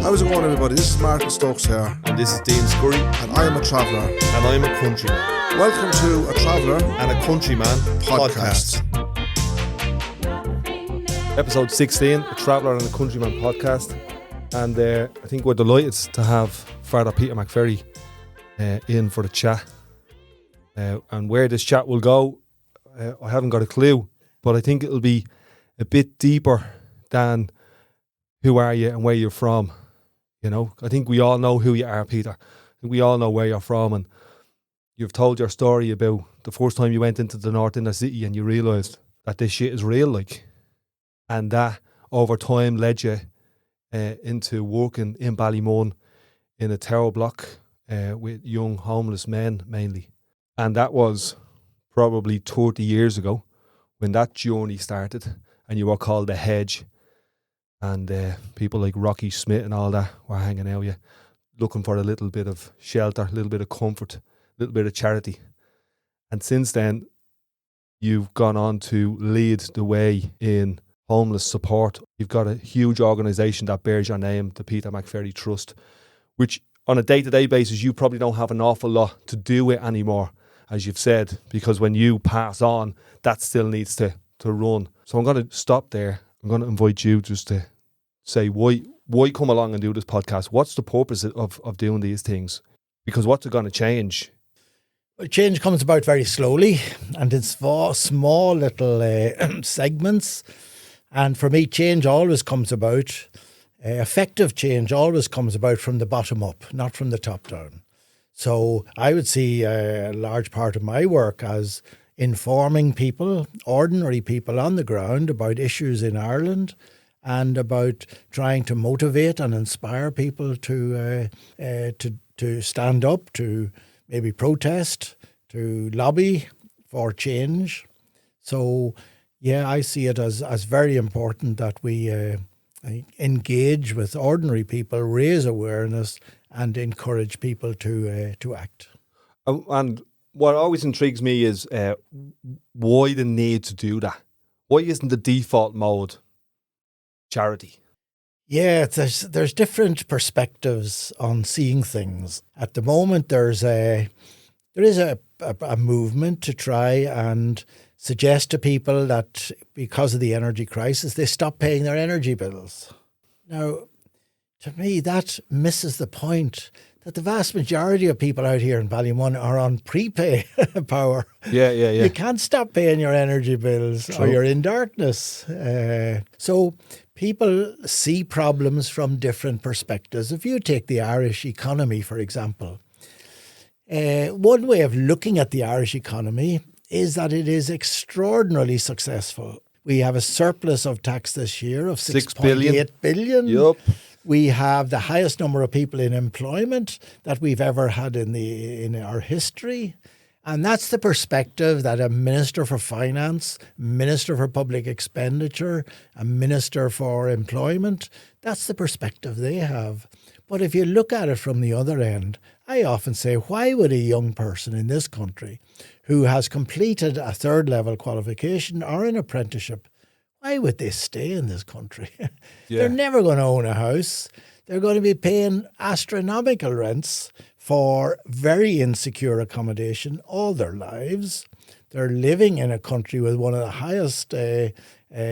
How's it going, everybody? This is Martin Stokes here. And this is Dean Scurry. And I am a traveller. And I'm a countryman. Welcome to A Traveller and a Countryman podcast. Episode 16, A Traveller and a Countryman podcast. And I think we're delighted to have Fr Peter McVerry in for the chat. And where this chat will go, I haven't got a clue. But I think it'll be a bit deeper than who are you and where you're from. You know, I think we all know who you are, Peter. I think we all know where you're from, and you've told your story about the first time you went into the North Inner City and you realised that this shit is real, like, and that over time led you into working in Ballymun in a tower block with young homeless men mainly. And that was probably 30 years ago when that journey started, and you were called the Hedge. And people like Rocky Smith and all that were hanging out with you, looking for a little bit of shelter, a little bit of comfort, a little bit of charity. And since then, you've gone on to lead the way in homeless support. You've got a huge organisation that bears your name, the Peter McVerry Trust, which on a day-to-day basis, you probably don't have an awful lot to do with anymore, as you've said, because when you pass on, that still needs to run. So I'm going to stop there. I'm going to invite you just to say why come along and do this podcast? What's the purpose of doing these things? Because what's it going to change? Well, change comes about very slowly and in small little segments. And for me, change always comes about, effective change always comes about from the bottom up, not from the top down. So I would see a large part of my work as informing people, ordinary people on the ground, about issues in Ireland, and about trying to motivate and inspire people to stand up, to maybe protest, to lobby for change. So, yeah, I see it as very important that we engage with ordinary people, raise awareness, and encourage people to act. And what always intrigues me is why the need to do that? Why isn't the default mode charity? Yeah, there's different perspectives on seeing things. At the moment, there is a movement to try and suggest to people that because of the energy crisis, they stop paying their energy bills. Now, to me, that misses the point that the vast majority of people out here in Ballymun are on prepay power. Yeah. You can't stop paying your energy bills. True. Or you're in darkness. So people see problems from different perspectives. If you take the Irish economy, for example, one way of looking at the Irish economy is that it is extraordinarily successful. We have a surplus of tax this year of 6.8 billion. Yep. We have the highest number of people in employment that we've ever had in our history. And that's the perspective that a Minister for Finance, Minister for Public Expenditure, a Minister for Employment, that's the perspective they have. But if you look at it from the other end, I often say, why would a young person in this country who has completed a third level qualification or an apprenticeship, why would they stay in this country? Yeah. They're never going to own a house. They're going to be paying astronomical rents for very insecure accommodation all their lives. They're living in a country with one of the highest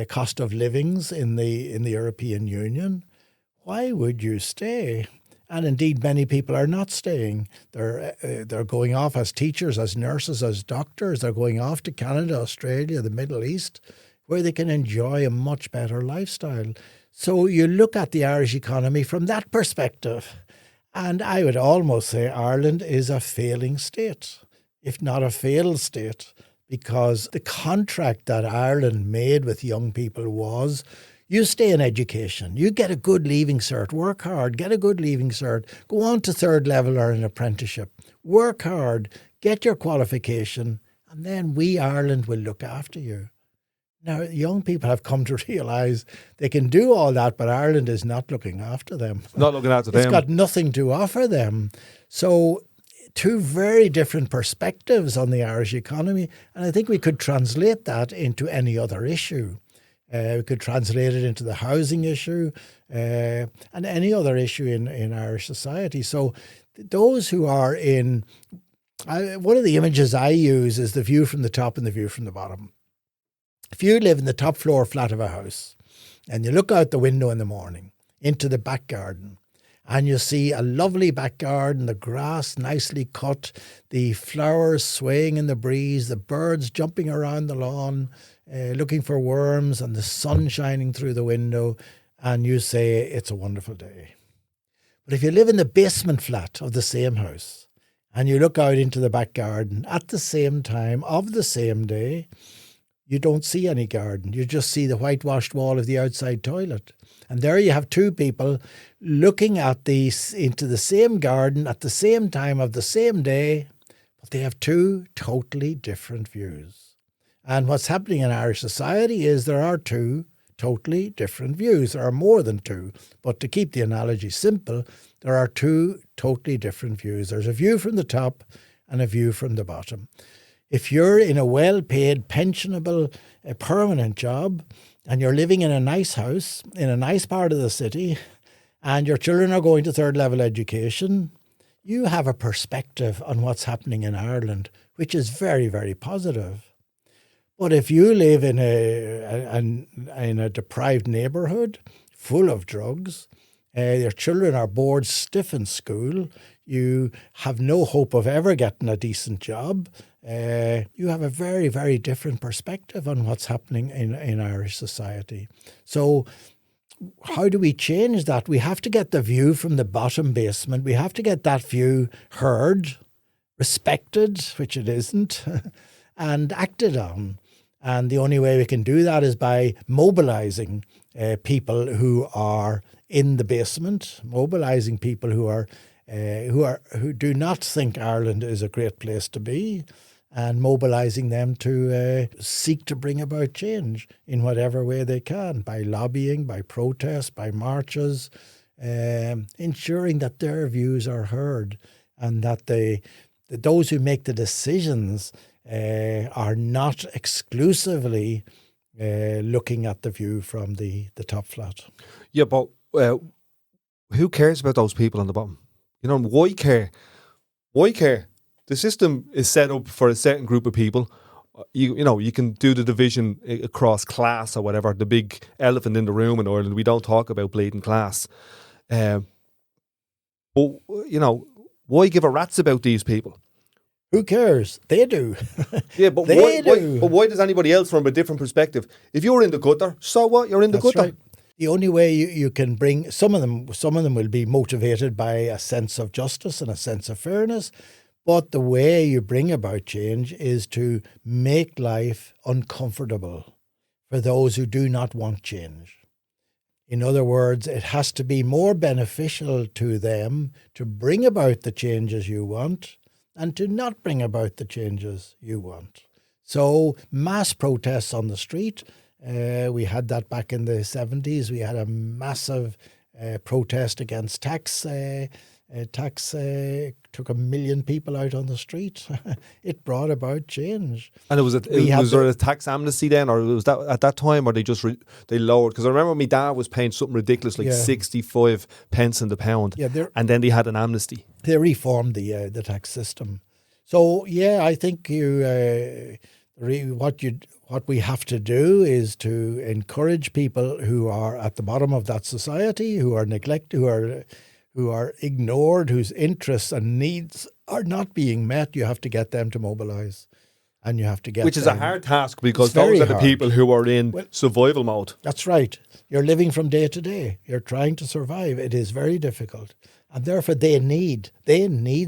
cost of livings in the European Union. Why would you stay? And indeed, many people are not staying. They're going off as teachers, as nurses, as doctors. They're going off to Canada, Australia, the Middle East, where they can enjoy a much better lifestyle. So you look at the Irish economy from that perspective, and I would almost say Ireland is a failing state, if not a failed state, because the contract that Ireland made with young people was, you stay in education, you get a good leaving cert, work hard, get a good leaving cert, go on to third level or an apprenticeship, work hard, get your qualification, and then we, Ireland, will look after you. Now, young people have come to realise they can do all that, but Ireland is not looking after them. Not looking after them. It's got nothing to offer them. So, two very different perspectives on the Irish economy, and I think we could translate that into any other issue. We could translate it into the housing issue and any other issue in Irish society. So those who are in... one of the images I use is the view from the top and the view from the bottom. If you live in the top floor flat of a house and you look out the window in the morning into the back garden and you see a lovely back garden, the grass nicely cut, the flowers swaying in the breeze, the birds jumping around the lawn, looking for worms, and the sun shining through the window, and you say it's a wonderful day. But if you live in the basement flat of the same house and you look out into the back garden at the same time of the same day, you don't see any garden. You just see the whitewashed wall of the outside toilet. And there you have two people looking at into the same garden at the same time of the same day, but they have two totally different views. And what's happening in Irish society is there are two totally different views. There are more than two, but to keep the analogy simple, there are two totally different views. There's a view from the top and a view from the bottom. If you're in a well-paid, pensionable, permanent job and you're living in a nice house in a nice part of the city and your children are going to third-level education, you have a perspective on what's happening in Ireland, which is very, very positive. But if you live in a deprived neighbourhood full of drugs, your children are bored stiff in school, you have no hope of ever getting a decent job, you have a very, very different perspective on what's happening in Irish society. So how do we change that? We have to get the view from the bottom basement. We have to get that view heard, respected, which it isn't, and acted on. And the only way we can do that is by mobilising people who are in the basement, mobilising people who do not think Ireland is a great place to be, and mobilising them to seek to bring about change in whatever way they can, by lobbying, by protest, by marches, ensuring that their views are heard and that those who make the decisions are not exclusively looking at the view from the top flat. Yeah, but who cares about those people on the bottom? You know, why care? Why care? The system is set up for a certain group of people. You know, you can do the division across class or whatever, the big elephant in the room in Ireland. We don't talk about bleeding class. But, you know, why give a rat's about these people? Who cares? They do. Yeah, but why does anybody else from a different perspective? If you're in the gutter, so what? You're in the gutter. Right. The only way you can bring some of them will be motivated by a sense of justice and a sense of fairness. But the way you bring about change is to make life uncomfortable for those who do not want change. In other words, it has to be more beneficial to them to bring about the changes you want and to not bring about the changes you want. So mass protests on the street, we had that back in the 70s. We had a massive protest against tax. Tax took 1 million people out on the street. It brought about change. And was there a tax amnesty then, or was that at that time, or they just they lowered? Because I remember my dad was paying something ridiculous like 65 pence in the pound, and then they had an amnesty. They reformed the tax system. So I think what we have to do is to encourage people who are at the bottom of that society, who are neglected, who are ignored, whose interests and needs are not being met. You have to get them to mobilise, and you have to get which is a hard task, because those are the people who are in survival mode. That's right. You're living from day to day. You're trying to survive. It is very difficult, and therefore they need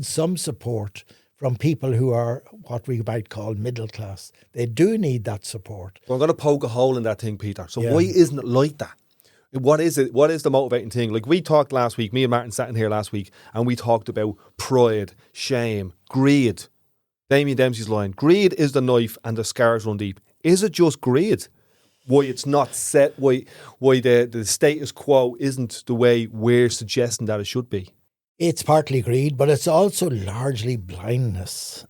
some support from people who are what we might call middle class. They do need that support. Well, I'm going to poke a hole in that thing, Peter. So why isn't it like that? What is it? What is the motivating thing? Like we talked last week, me and Martin sat in here last week, and we talked about pride, shame, greed. Damien Dempsey's line, greed is the knife and the scars run deep. Is it just greed? Why it's not set, why the status quo isn't the way we're suggesting that it should be? It's partly greed, but it's also largely blindness.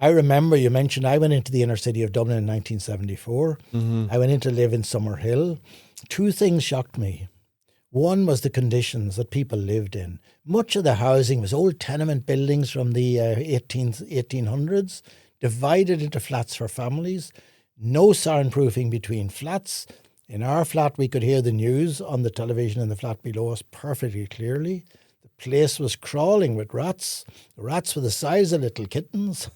I remember you mentioned I went into the inner city of Dublin in 1974. I went in to live in Summerhill. Two things shocked me. One was the conditions that people lived in. Much of the housing was old tenement buildings from the 1800s, divided into flats for families, no soundproofing between flats. In our flat, we could hear the news on the television in the flat below us perfectly clearly. The place was crawling with rats. The rats were the size of little kittens.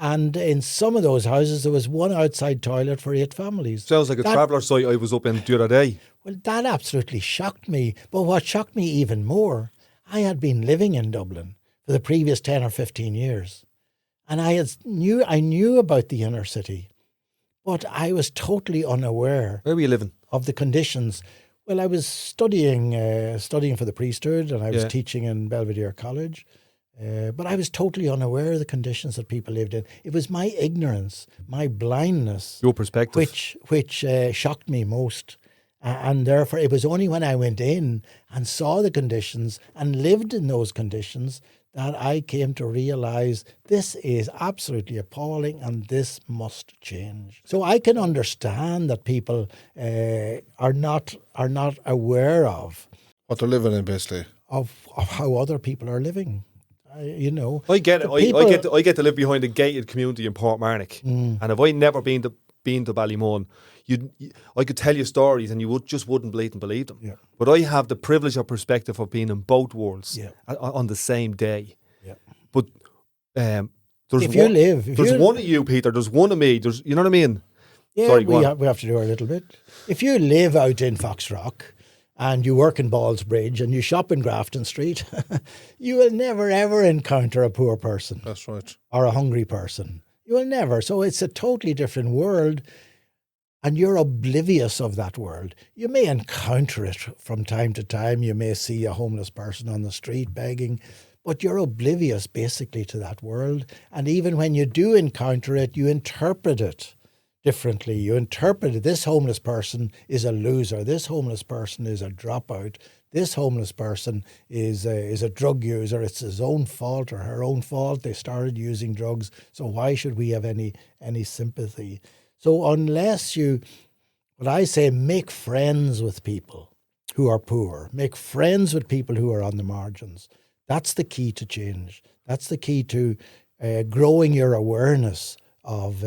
And in some of those houses, there was one outside toilet for 8 families. Sounds like a traveller site I was up in the other day. Well, that absolutely shocked me. But what shocked me even more, I had been living in Dublin for the previous 10 or 15 years. And I knew about the inner city, but I was totally unaware. Where were you living? Of the conditions. Well, I was studying for the priesthood, and I was teaching in Belvedere College. But I was totally unaware of the conditions that people lived in. It was my ignorance, my blindness, your perspective, which shocked me most. And therefore, it was only when I went in and saw the conditions and lived in those conditions that I came to realise this is absolutely appalling and this must change. So I can understand that people are not aware of what they're living in, basically, of how other people are living. I get it. I get to live behind a gated community in Portmarnock, and if I never been to Ballymun, I could tell you stories, and you wouldn't believe them. Yeah. But I have the privilege of perspective of being in both worlds on the same day. Yeah. But there's one of you, Peter. There's one of me. You know what I mean? Yeah. Sorry, we have to do our little bit. If you live out in Foxrock, and you work in Ballsbridge and you shop in Grafton Street, you will never, ever encounter a poor person. That's right. Or a hungry person. You will never. So it's a totally different world, and you're oblivious of that world. You may encounter it from time to time. You may see a homeless person on the street begging, but you're oblivious basically to that world. And even when you do encounter it, you interpret it differently. You interpret it. This homeless person is a loser. This homeless person is a dropout. This homeless person is a drug user. It's his own fault or her own fault. They started using drugs. So why should we have any sympathy? So unless you, what I say, make friends with people who are poor, make friends with people who are on the margins. That's the key to change. That's the key to growing your awareness of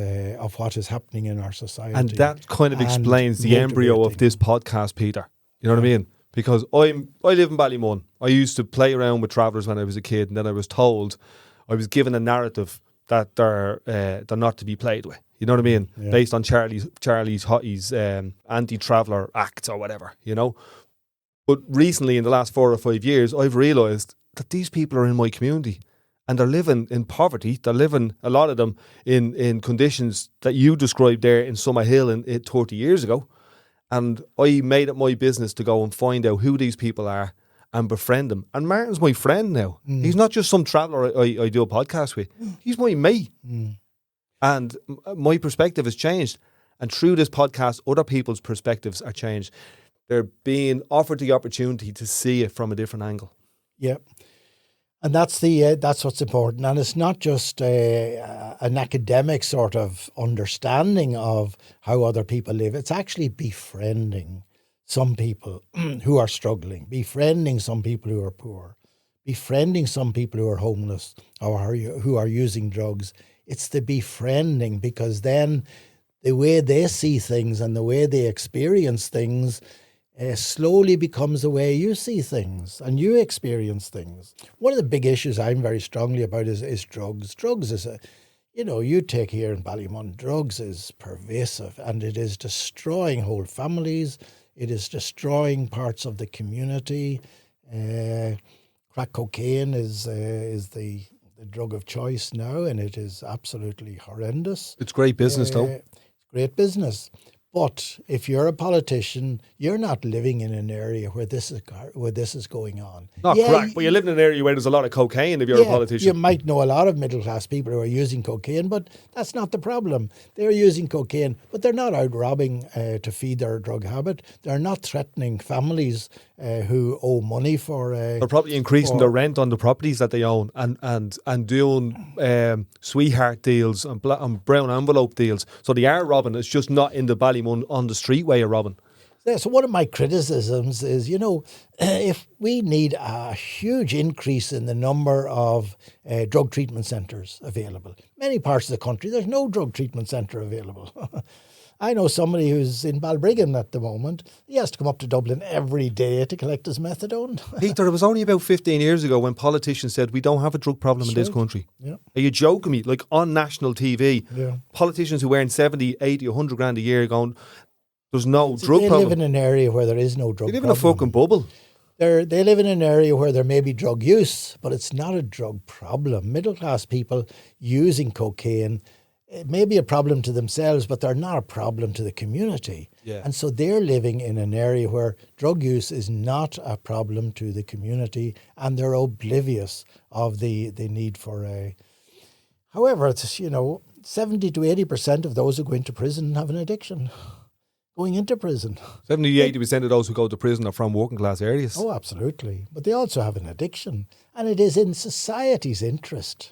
what is happening in our society. And that kind of explains the embryo of this podcast, Peter. You know what I mean? Because I live in Ballymun. I used to play around with travellers when I was a kid, and then I was given a narrative that they're not to be played with. You know what I mean? Yeah. Based on Charlie's Hotty's anti-traveller acts or whatever, you know? But recently, in the last 4 or 5 years, I've realised that these people are in my community. And they're living in poverty. They're living, a lot of them, in conditions that you described there in Summerhill 30 years ago. And I made it my business to go and find out who these people are and befriend them. And Martin's my friend now. He's not just some traveller I do a podcast with. He's my mate. And my perspective has changed. And through this podcast, other people's perspectives are changed. They're being offered the opportunity to see it from a different angle. Yeah. And that's what's important. And it's not just an academic sort of understanding of how other people live. It's actually befriending some people who are struggling, befriending some people who are poor, befriending some people who are homeless or who are using drugs. It's the befriending, because then the way they see things and the way they experience things slowly becomes the way you see things and you experience things. One of the big issues I'm very strongly about is drugs. Drugs is you take here in Ballymun, drugs is pervasive and it is destroying whole families. It is destroying parts of the community. Crack cocaine is the drug of choice now, and it is absolutely horrendous. It's great business, though. Great business. But if you're a politician, you're not living in an area where this is going on. Not crack, but you live in an area where there's a lot of cocaine if you're a politician. You might know a lot of middle class people who are using cocaine, but that's not the problem. They're using cocaine, but they're not out robbing to feed their drug habit. They're not threatening families who owe money for. They're probably increasing the rent on the properties that they own and doing sweetheart deals and brown envelope deals. So they are robbing. It's just not in the Ballymun on the street way of robbing. Yeah, so one of my criticisms is, if we need a huge increase in the number of drug treatment centres available, many parts of the country, there's no drug treatment centre available. I know somebody who's in Balbriggan at the moment. He has to come up to Dublin every day to collect his methadone. Peter, it was only about 15 years ago when politicians said, we don't have a drug problem in this country. Yeah. Are you joking me? Like on national TV, politicians who earn 70, 80, 100 grand a year going, there's no drug problem. They live in an area where there is no drug problem. They live in a fucking bubble. They live in an area where there may be drug use, but it's not a drug problem. Middle class people using cocaine, it may be a problem to themselves, but they're not a problem to the community. Yeah. And so they're living in an area where drug use is not a problem to the community, and they're oblivious of the need for a... However, it's, 70 to 80% of those who go into prison have an addiction. Going into prison. 70 to 80% of those who go to prison are from working class areas. Oh, absolutely. But they also have an addiction. And it is in society's interest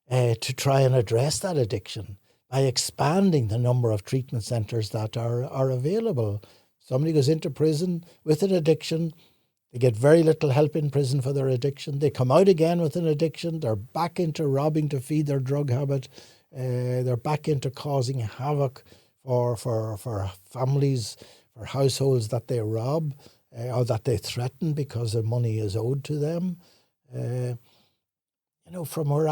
to try and address that addiction by expanding the number of treatment centres that are available. Somebody goes into prison with an addiction. They get very little help in prison for their addiction. They come out again with an addiction. They're back into robbing to feed their drug habit. They're back into causing havoc for families, for households that they rob or that they threaten because their money is owed to them. From where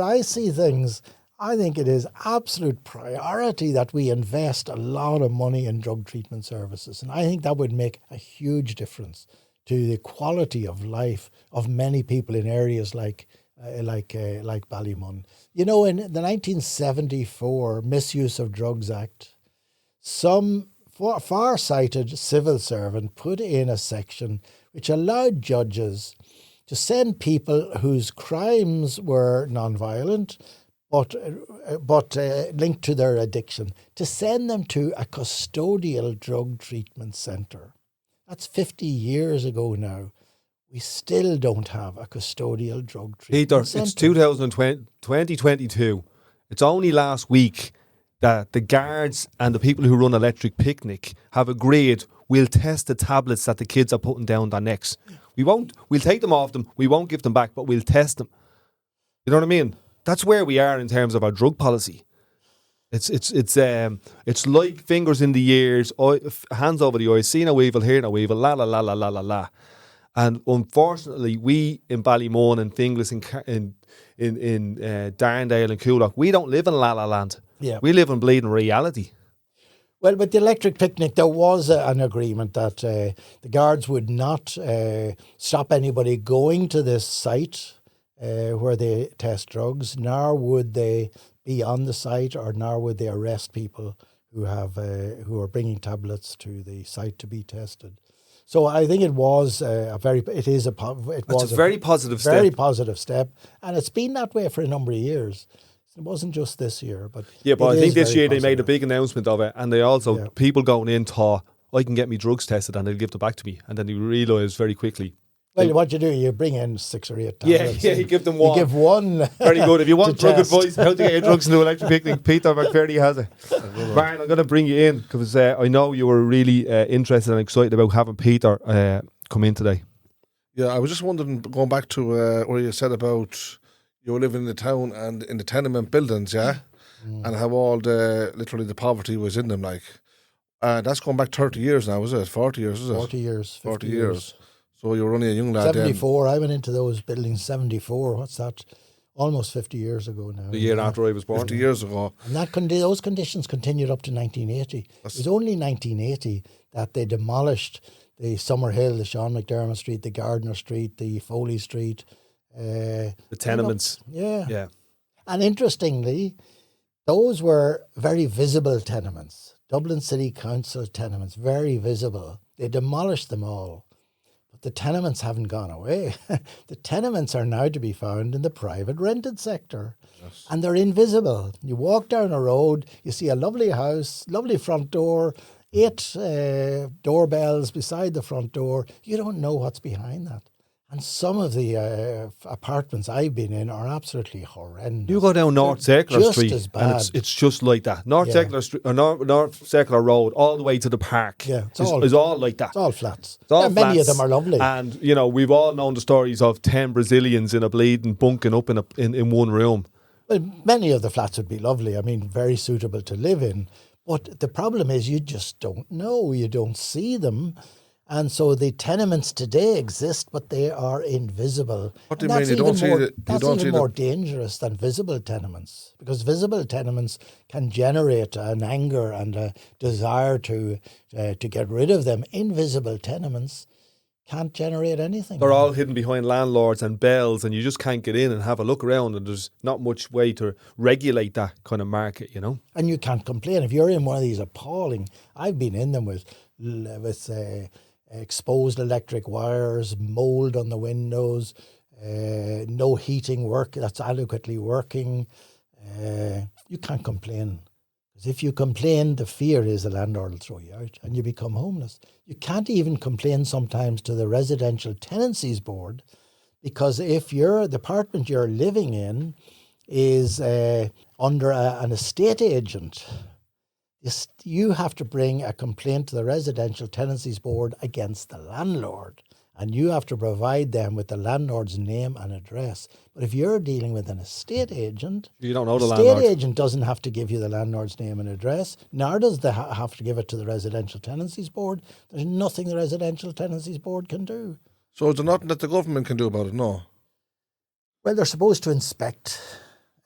I see things, I think it is absolute priority that we invest a lot of money in drug treatment services, and I think that would make a huge difference to the quality of life of many people in areas like Ballymun. In the 1974 Misuse of Drugs Act, some far-sighted civil servant put in a section which allowed judges to send people whose crimes were non-violent but linked to their addiction, to send them to a custodial drug treatment centre. That's 50 years ago now. We still don't have a custodial drug treatment centre. It's 2022. It's only last week that the guards and the people who run Electric Picnic have agreed we'll test the tablets that the kids are putting down their necks. We'll take them off them, we won't give them back, but we'll test them. You know what I mean? That's where we are in terms of our drug policy. It's like fingers in the ears, hands over the eyes, see no evil, hear no evil, la la la la la la la. And unfortunately, we in Ballymun and Finglas in Darndale and Coolock, we don't live in La La Land. Yeah. We live in bleeding reality. Well, with the Electric Picnic, there was an agreement that the guards would not stop anybody going to this site where they test drugs, nor would they be on the site, or nor would they arrest people who are bringing tablets to the site to be tested. So I think it was a very positive step, and it's been that way for a number of years. It wasn't just this year, but I think this year they made a big announcement of it, and they also people going in thought, I can get me drugs tested and they'll give them back to me, and then they realised very quickly. Well, what you do, you bring in 6 or 8 tablets. Yeah, you give them one. You give one. Very good. If you want drug advice, how to get your drugs into Electric Picnic, Peter McVerry has it. Brian, I'm going to bring you in because I know you were really interested and excited about having Peter come in today. Yeah, I was just wondering, going back to where you said about you were living in the town and in the tenement buildings, and how all literally the poverty was in them, like. That's going back 30 years now, is it? 40 years, is it? 40 years. 40 years. So you were only a young lad 74. I went into those buildings 74. What's that? Almost 50 years ago now. The year after I was born. 50 years ago. And those conditions continued up to 1980. It was only 1980 that they demolished the Summerhill, the Sean McDermott Street, the Gardner Street, the Foley Street. The tenements. Yeah. And interestingly, Those were very visible tenements. Dublin City Council tenements, very visible. They demolished them all. But the tenements haven't gone away. The tenements are now to be found in the private rented sector. Yes. And they're invisible. You walk down a road, you see a lovely house, lovely front door, 8 doorbells beside the front door. You don't know what's behind that. And some of the apartments I've been in are absolutely horrendous. You go down North Circular just Street, as bad. and it's just like that. North Circular Street, or North Circular Road, all the way to the park. Yeah, it's all like that. It's all flats. It's all flats. Many of them are lovely. And we've all known the stories of 10 Brazilians in a bleeding bunking up in one room. Well, many of the flats would be lovely. I mean, very suitable to live in. But the problem is, you just don't know. You don't see them. And so the tenements today exist, but they are invisible. What do you mean? You don't see it? That's even more dangerous than visible tenements, because visible tenements can generate an anger and a desire to get rid of them. Invisible tenements can't generate anything. They're all hidden behind landlords and bells, and you just can't get in and have a look around, and there's not much way to regulate that kind of market, And you can't complain. If you're in one of these appalling, I've been in them with exposed electric wires, mould on the windows, no heating that's adequately working. You can't complain. Because if you complain, the fear is the landlord will throw you out and you become homeless. You can't even complain sometimes to the Residential Tenancies Board, because if the apartment you're living in is under an estate agent, you have to bring a complaint to the Residential Tenancies Board against the landlord, and you have to provide them with the landlord's name and address. But if you're dealing with an estate agent, you don't know the landlord. The estate agent doesn't have to give you the landlord's name and address, nor does they have to give it to the Residential Tenancies Board. There's nothing the Residential Tenancies Board can do. So is there nothing that the government can do about it? No. Well, they're supposed to inspect.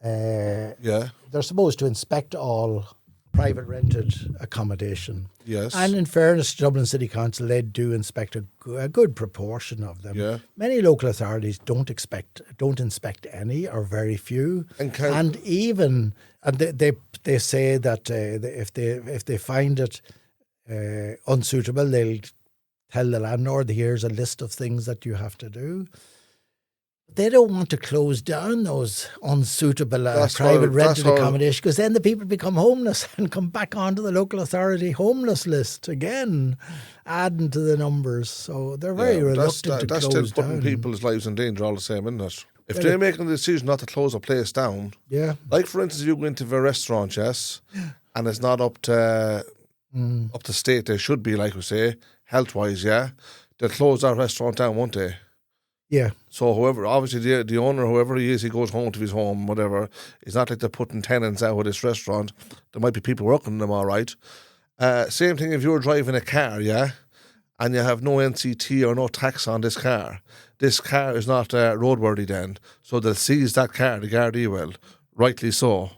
They're supposed to inspect all private rented accommodation. Yes. And in fairness to Dublin City Council, they do inspect a good proportion of them. Yeah. Many local authorities don't inspect any or very few. They say that if they find it unsuitable, they'll tell the landlord, here's a list of things that you have to do. They don't want to close down those unsuitable private rented accommodation, because then the people become homeless and come back onto the local authority homeless list again, adding to the numbers. So they're very reluctant to close down. That's still putting people's lives in danger all the same, isn't it? If they're making the decision not to close a place down, like for instance, if you go into a restaurant, and it's not up to state they should be, like we say, health-wise, they'll close that restaurant down, won't they? Yeah. So whoever, obviously the owner, whoever he is, he goes home to his home, whatever. It's not like they're putting tenants out of this restaurant. There might be people working in them, all right. Same thing if you're driving a car, and you have no NCT or no tax on this car. This car is not roadworthy then. So they'll seize that car, the Gardaí will, rightly so.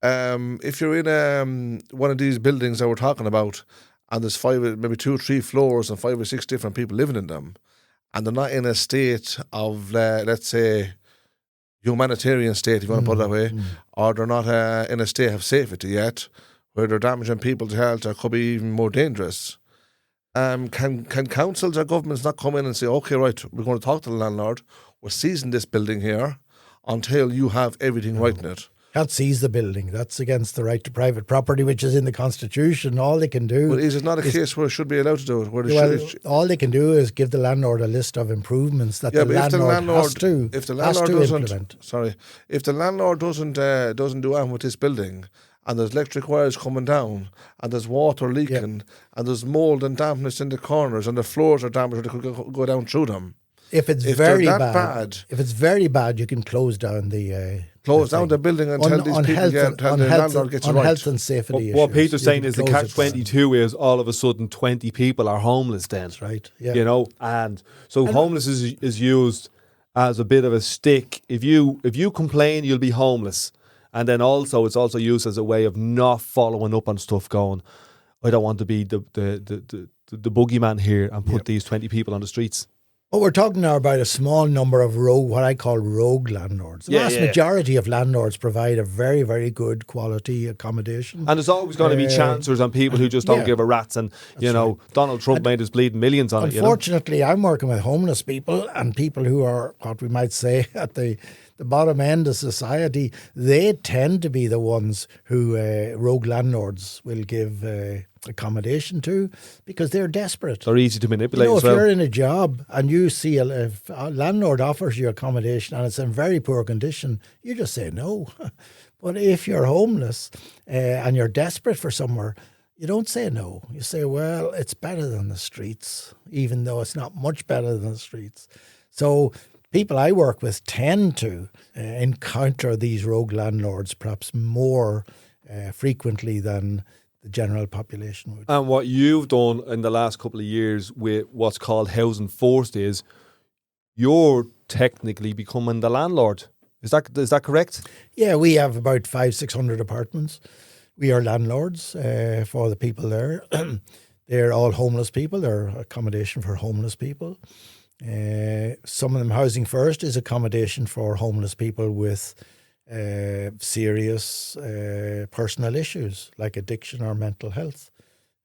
If you're in one of these buildings that we're talking about, and there's maybe 2 or 3 floors and 5 or 6 different people living in them, and they're not in a state of, let's say, humanitarian state, if you want to put it that way, or they're not in a state of safety yet, where they're damaging people's health or could be even more dangerous. Can councils or governments not come in and say, okay, right, we're going to talk to the landlord, we're seizing this building here until you have everything right in it? Can't seize the building. That's against the right to private property, which is in the Constitution. All they can do... But is it not a case where it should be allowed to do it? All they can do is give the landlord a list of improvements that the landlord has to implement. If the landlord doesn't do anything with this building, and there's electric wires coming down, and there's water leaking, and there's mould and dampness in the corners, and the floors are damaged, or they could go down through them. If it's very bad, you can close down the building until the landlord gets it right. Health and safety issues. What Peter's saying is the catch-22 is all of a sudden 20 people are homeless then. That's right. Yeah. And so homeless is used as a bit of a stick. If you complain, you'll be homeless. And then also it's also used as a way of not following up on stuff, going, I don't want to be the boogeyman here and put these 20 people on the streets. But we're talking now about a small number of what I call rogue landlords. The vast majority of landlords provide a very, very good quality accommodation. And there's always going to be chancers and people who just don't give a rat's. And, Donald Trump made us bleeding millions on it. Unfortunately, I'm working with homeless people and people who are, what we might say, at the bottom end of society. They tend to be the ones who rogue landlords will give accommodation to, because they're desperate. They're easy to manipulate if as well. you're in a job and you see a landlord offers you accommodation and it's in very poor condition, you just say no. But if you're homeless and you're desperate for somewhere, you don't say no. You say, well, it's better than the streets, even though it's not much better than the streets. So people I work with tend to encounter these rogue landlords perhaps more frequently than the general population would. And what you've done in the last couple of years with what's called housing forced is you're technically becoming the landlord. Is that correct? Yeah, we have about 500-600 apartments. We are landlords for the people there. They're all homeless people. They're accommodation for homeless people. Some of them, Housing First is accommodation for homeless people with serious personal issues like addiction or mental health.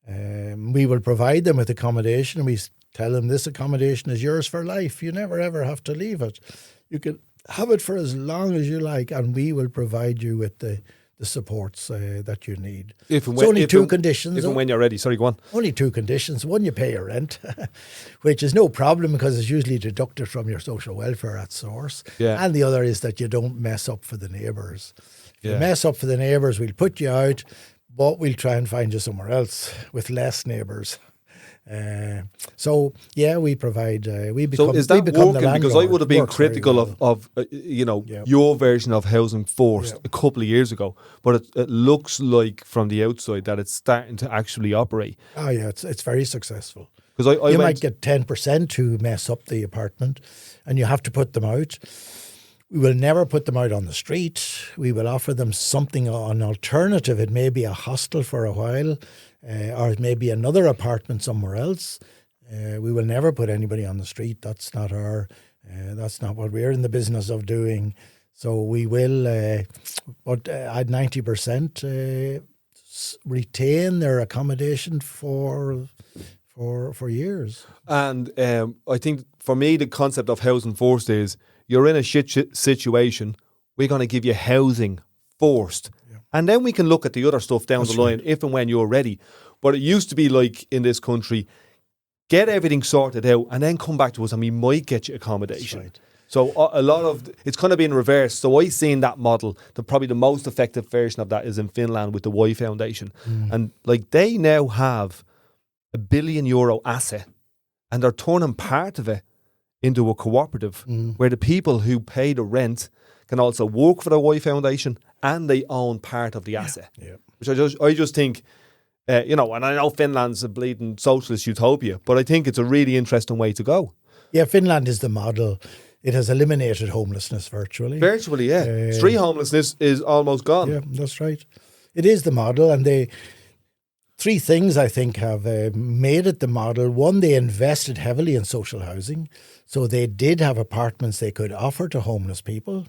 We will provide them with accommodation. We tell them this accommodation is yours for life. You never ever have to leave it. You can have it for as long as you like, and we will provide you with the supports that you need. Only two conditions. If and when you're ready. Sorry, go on. Only two conditions. One, you pay your rent, which is no problem because it's usually deducted from your social welfare at source. Yeah. And the other is that you don't mess up for the neighbours. If you Yeah. mess up for the neighbours, we'll put you out, but we'll try and find you somewhere else with less neighbours. We provide. We become. So is that become working? Because I would have been critical of Yeah. your version of housing forced a couple of years ago, but it looks like from the outside that it's starting to actually operate. Oh yeah, it's very successful. Because I might get 10% who mess up the apartment, and you have to put them out. We will never put them out on the street. We will offer them something, an alternative. It may be a hostel for a while, or it may be another apartment somewhere else. We will never put anybody on the street. That's not that's not what we're in the business of doing. So we will, at 90%, retain their accommodation for years. And I think for me the concept of housing forced is you're in a shit situation, we're going to give you housing forced. Yeah. And then we can look at the other stuff down the line if and when you're ready. But it used to be like in this country, get everything sorted out and then come back to us and we might get you accommodation. Right. So a lot of, it's kind of been reversed. So I've seen that model, probably the most effective version of that is in Finland with the Y Foundation. And like they now have €1 billion asset and they're turning part of it into a cooperative where the people who pay the rent can also work for the Y Foundation and they own part of the asset. Yeah. Which I just think, and I know Finland's a bleeding socialist utopia, but I think it's a really interesting way to go. Yeah, Finland is the model. It has eliminated homelessness virtually. Virtually, yeah. Street homelessness is almost gone. Yeah, that's right. It is the model, and they... Three things I think have made it the model. One, they invested heavily in social housing. So they did have apartments they could offer to homeless people.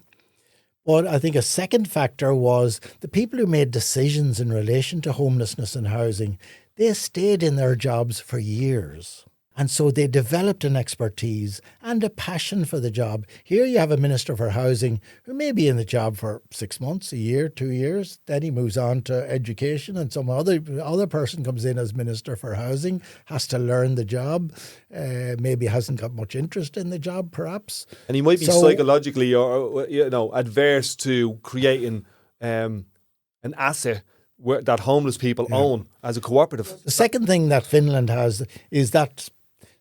But I think a second factor was the people who made decisions in relation to homelessness and housing, they stayed in their jobs for years. And so they developed an expertise and a passion for the job. Here you have a Minister for Housing who may be in the job for 6 months, a year, 2 years. Then he moves on to education and some other person comes in as Minister for Housing, has to learn the job, maybe hasn't got much interest in the job perhaps. And he might be psychologically adverse to creating an asset that homeless people own as a cooperative. The second thing that Finland has is that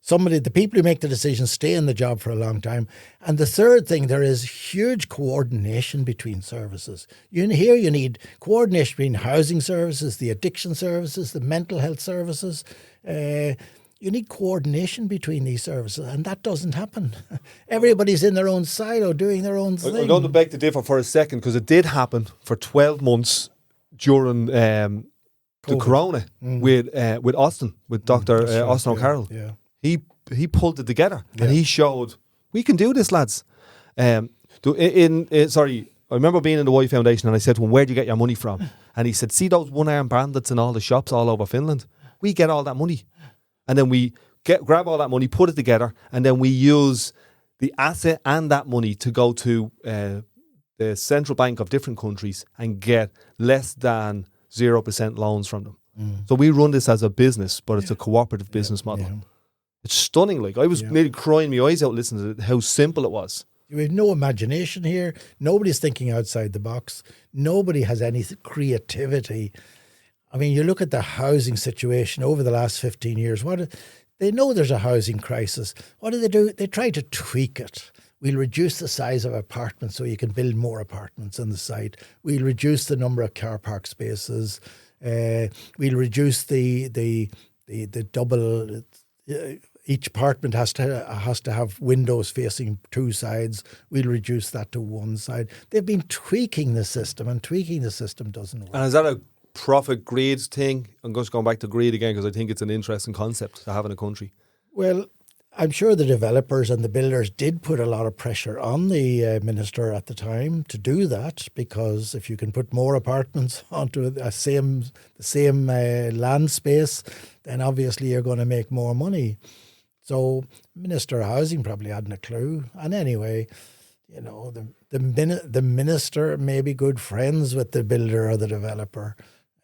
the people who make the decision stay in the job for a long time. And the third thing, there is huge coordination between services. You need coordination between housing services, the addiction services, the mental health services. You need coordination between these services, and that doesn't happen. Everybody's in their own silo doing their own thing. I'm going to beg to differ for a second because it did happen for 12 months during the corona with Austin, with Dr. Austin O'Carroll. Yeah. pulled it together and he showed we can do this, lads. Sorry, I remember being in the Y Foundation and I said to him, "Where do you get your money from?" And he said, "See those one-armed bandits in all the shops all over Finland? We get all that money, and then we grab all that money, put it together, and then we use the asset and that money to go to the central bank of different countries and get less than 0% loans from them." So we run this as a business, but it's a cooperative business model. Yeah. It's stunning. Like I was nearly crying my eyes out listening to how simple it was. We have no imagination here. Nobody's thinking outside the box. Nobody has any creativity. I mean, you look at the housing situation over the last 15 years. They know there's a housing crisis. What do? They try to tweak it. We'll reduce the size of apartments so you can build more apartments on the site. We'll reduce the number of car park spaces. We'll reduce the double. Each apartment has to have windows facing two sides. We'll reduce that to one side. They've been tweaking the system, and tweaking the system doesn't work. And is that a profit greed thing? I'm just going back to greed again because I think it's an interesting concept to have in a country. Well, I'm sure the developers and the builders did put a lot of pressure on the minister at the time to do that, because if you can put more apartments onto the same land space, then obviously you're going to make more money. So Minister of Housing probably hadn't a clue. And anyway, you know, the minister may be good friends with the builder or the developer.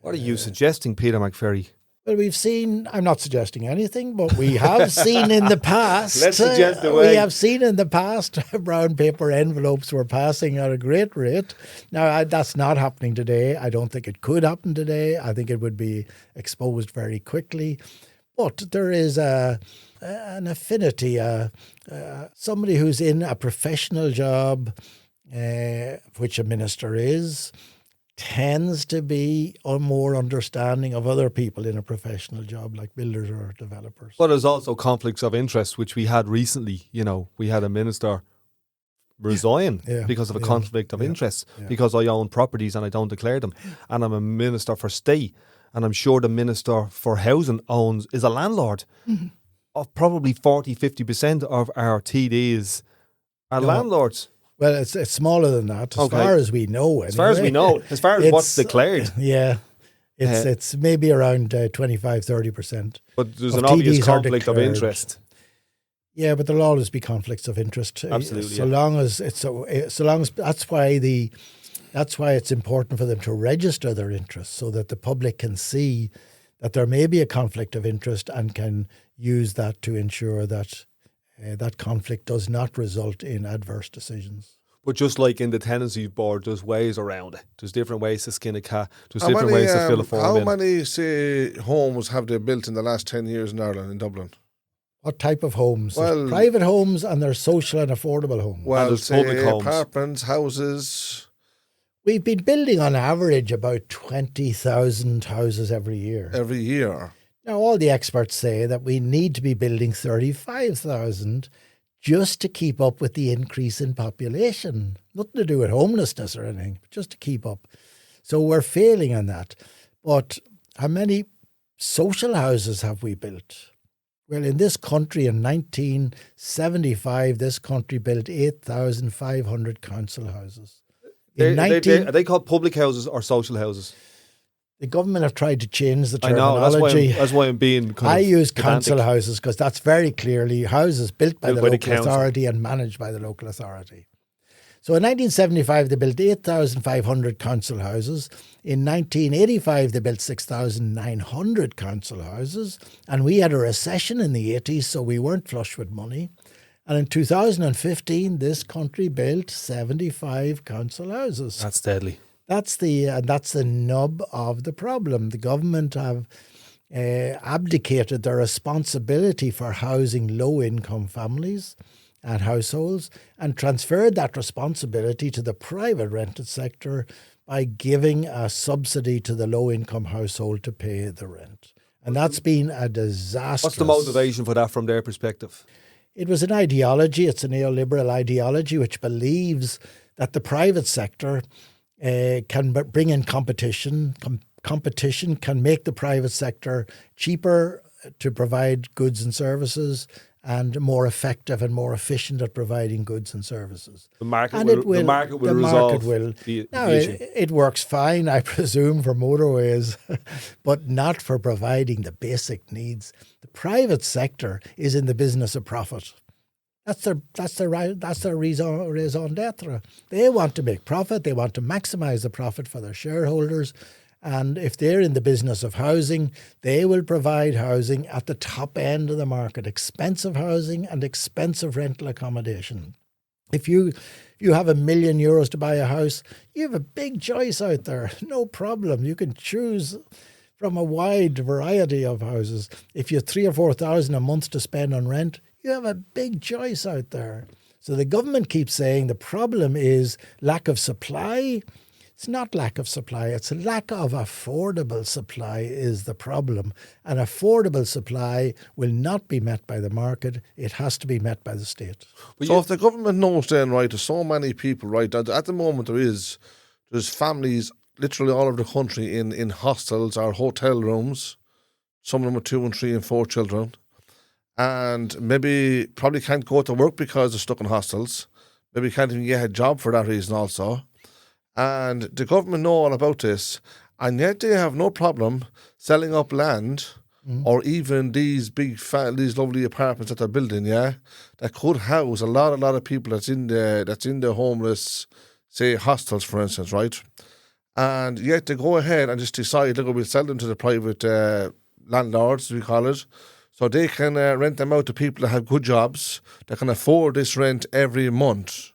What are you suggesting, Peter McVerry? Well, we've seen, I'm not suggesting anything, but we have seen in the past. Let's suggest the way. We have seen in the past brown paper envelopes were passing at a great rate. Now, that's not happening today. I don't think it could happen today. I think it would be exposed very quickly. But there is an affinity, somebody who's in a professional job, which a minister is, tends to be more understanding of other people in a professional job like builders or developers. But there's also conflicts of interest, which we had recently. You know, we had a minister resign because of a conflict of interest, because I own properties and I don't declare them. And I'm a minister for state, and I'm sure the minister for housing is a landlord. Of probably 40-50% of our TDs are landlords. Well, it's smaller than that, as far as we know. Anyway. As far as we know, as far as what's declared. Yeah, it's maybe around 25-30%. But there's an obvious conflict of interest. Yeah, but there'll always be conflicts of interest. Absolutely. So long as that's why it's important for them to register their interests, so that the public can see that there may be a conflict of interest and can use that to ensure that that conflict does not result in adverse decisions. But just like in the tenancy board, there's ways around it. There's different ways to skin a cat. There's different ways to fill a form How many, say, homes have they built in the last 10 years in Ireland, in Dublin? What type of homes? Well, private homes, and there's social and affordable homes. Well, there's public homes. Apartments, houses. We've been building on average about 20,000 houses every year. Every year. Now, all the experts say that we need to be building 35,000 just to keep up with the increase in population. Nothing to do with homelessness or anything, but just to keep up. So we're failing on that. But how many social houses have we built? Well, in this country in 1975, this country built 8,500 council houses. Are they called public houses or social houses? The government have tried to change the terminology. That's why I'm being I use council houses because that's very clearly houses built by the local authority and managed by the local authority. So in 1975, they built 8,500 council houses. In 1985, they built 6,900 council houses. And we had a recession in the 80s, so we weren't flush with money. And in 2015, this country built 75 council houses. That's deadly. That's the nub of the problem. The government have abdicated their responsibility for housing low-income families and households and transferred that responsibility to the private rented sector by giving a subsidy to the low-income household to pay the rent. And that's been a disaster. What's the motivation for that from their perspective? It was an ideology. It's a neoliberal ideology which believes that the private sector can bring in competition. Competition can make the private sector cheaper to provide goods and services, and more effective and more efficient at providing goods and services. The market And will resolve the Now, issue. it works fine, I presume, for motorways, but not for providing the basic needs. The private sector is in the business of profit. That's their raison d'etre. They want to make profit. They want to maximise the profit for their shareholders. And if they're in the business of housing, they will provide housing at the top end of the market, expensive housing and expensive rental accommodation. If you have €1 million to buy a house, you have a big choice out there. No problem. You can choose from a wide variety of houses. If you have 3,000 or 4,000 a month to spend on rent, you have a big choice out there. So the government keeps saying the problem is lack of supply. It's not lack of supply, it's a lack of affordable supply is the problem. And affordable supply will not be met by the market, it has to be met by the state. So if the government knows then, right, there's so many people, right, at the moment there's families literally all over the country in hostels or hotel rooms, some of them with 2 and 3 and 4 children, and maybe probably can't go to work because they're stuck in hostels, maybe can't even get a job for that reason also. And the government know all about this, and yet they have no problem selling up land or even these these lovely apartments that they're building, that could house a lot of people that's in the homeless, say hostels, for instance, right? And yet they go ahead and just decide, look, we'll sell them to the private landlords, we call it, so they can rent them out to people that have good jobs that can afford this rent every month.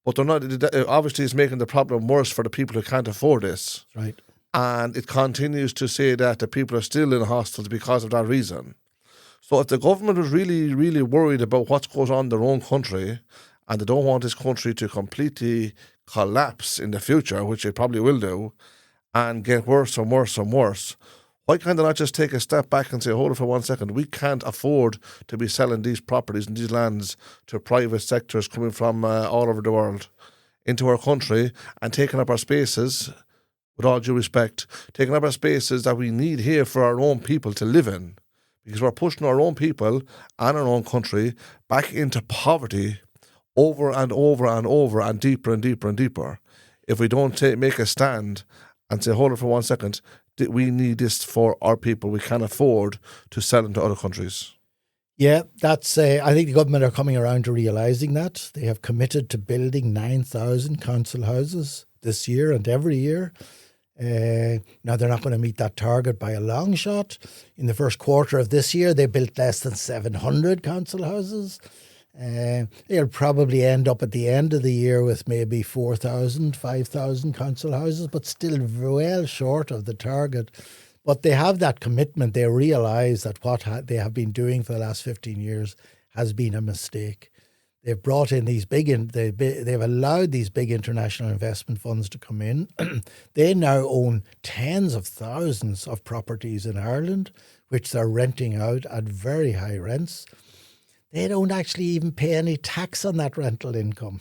But they're not. Obviously, it's making the problem worse for the people who can't afford this. Right. And it continues to say that the people are still in hostels because of that reason. So if the government was really, really worried about what's going on in their own country, and they don't want this country to completely collapse in the future, which it probably will do, and get worse and worse and worse, why can't they not just take a step back and say, hold it for 1 second, we can't afford to be selling these properties and these lands to private sectors coming from all over the world into our country and taking up our spaces, with all due respect, taking up our spaces that we need here for our own people to live in, because we're pushing our own people and our own country back into poverty over and over and over and deeper and deeper and deeper. If we don't make a stand and say, hold it for 1 second, we need this for our people. We can't afford to sell them to other countries. Yeah, that's. I think the government are coming around to realising that. They have committed to building 9,000 council houses this year and every year. Now, they're not going to meet that target by a long shot. In the first quarter of this year, they built less than 700 council houses. They'll probably end up at the end of the year with maybe 4,000, 5,000 council houses, but still well short of the target. But they have that commitment. They realise that what they have been doing for the last 15 years has been a mistake. They've brought in these they've allowed these big international investment funds to come in. They now own tens of thousands of properties in Ireland, which they're renting out at very high rents. They don't actually even pay any tax on that rental income.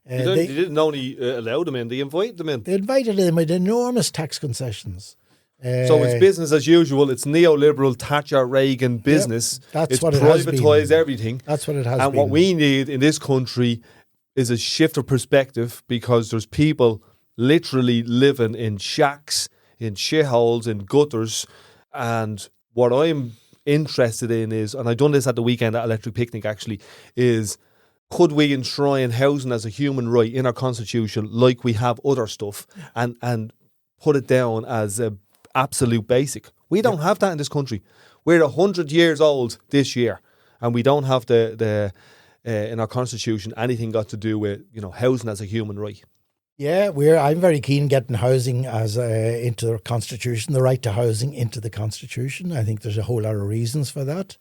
They didn't only allow them in, they invited them in. They invited them with enormous tax concessions. So it's business as usual. It's neoliberal Thatcher Reagan business. That's it's what it has been. privatise everything. That's what it has been. And what we need in this country is a shift of perspective, because there's people literally living in shacks, in shitholes, in gutters. And what I'm interested in is, and I done this at the weekend at Electric Picnic actually, is could we enshrine housing as a human right in our constitution like we have other stuff, and put it down as a absolute basic. We don't have that in this country. We're 100 years old this year, and we don't have the in our constitution anything got to do with housing as a human right. Yeah, I'm very keen getting housing as into the constitution, the right to housing into the constitution. I think there's a whole lot of reasons for that.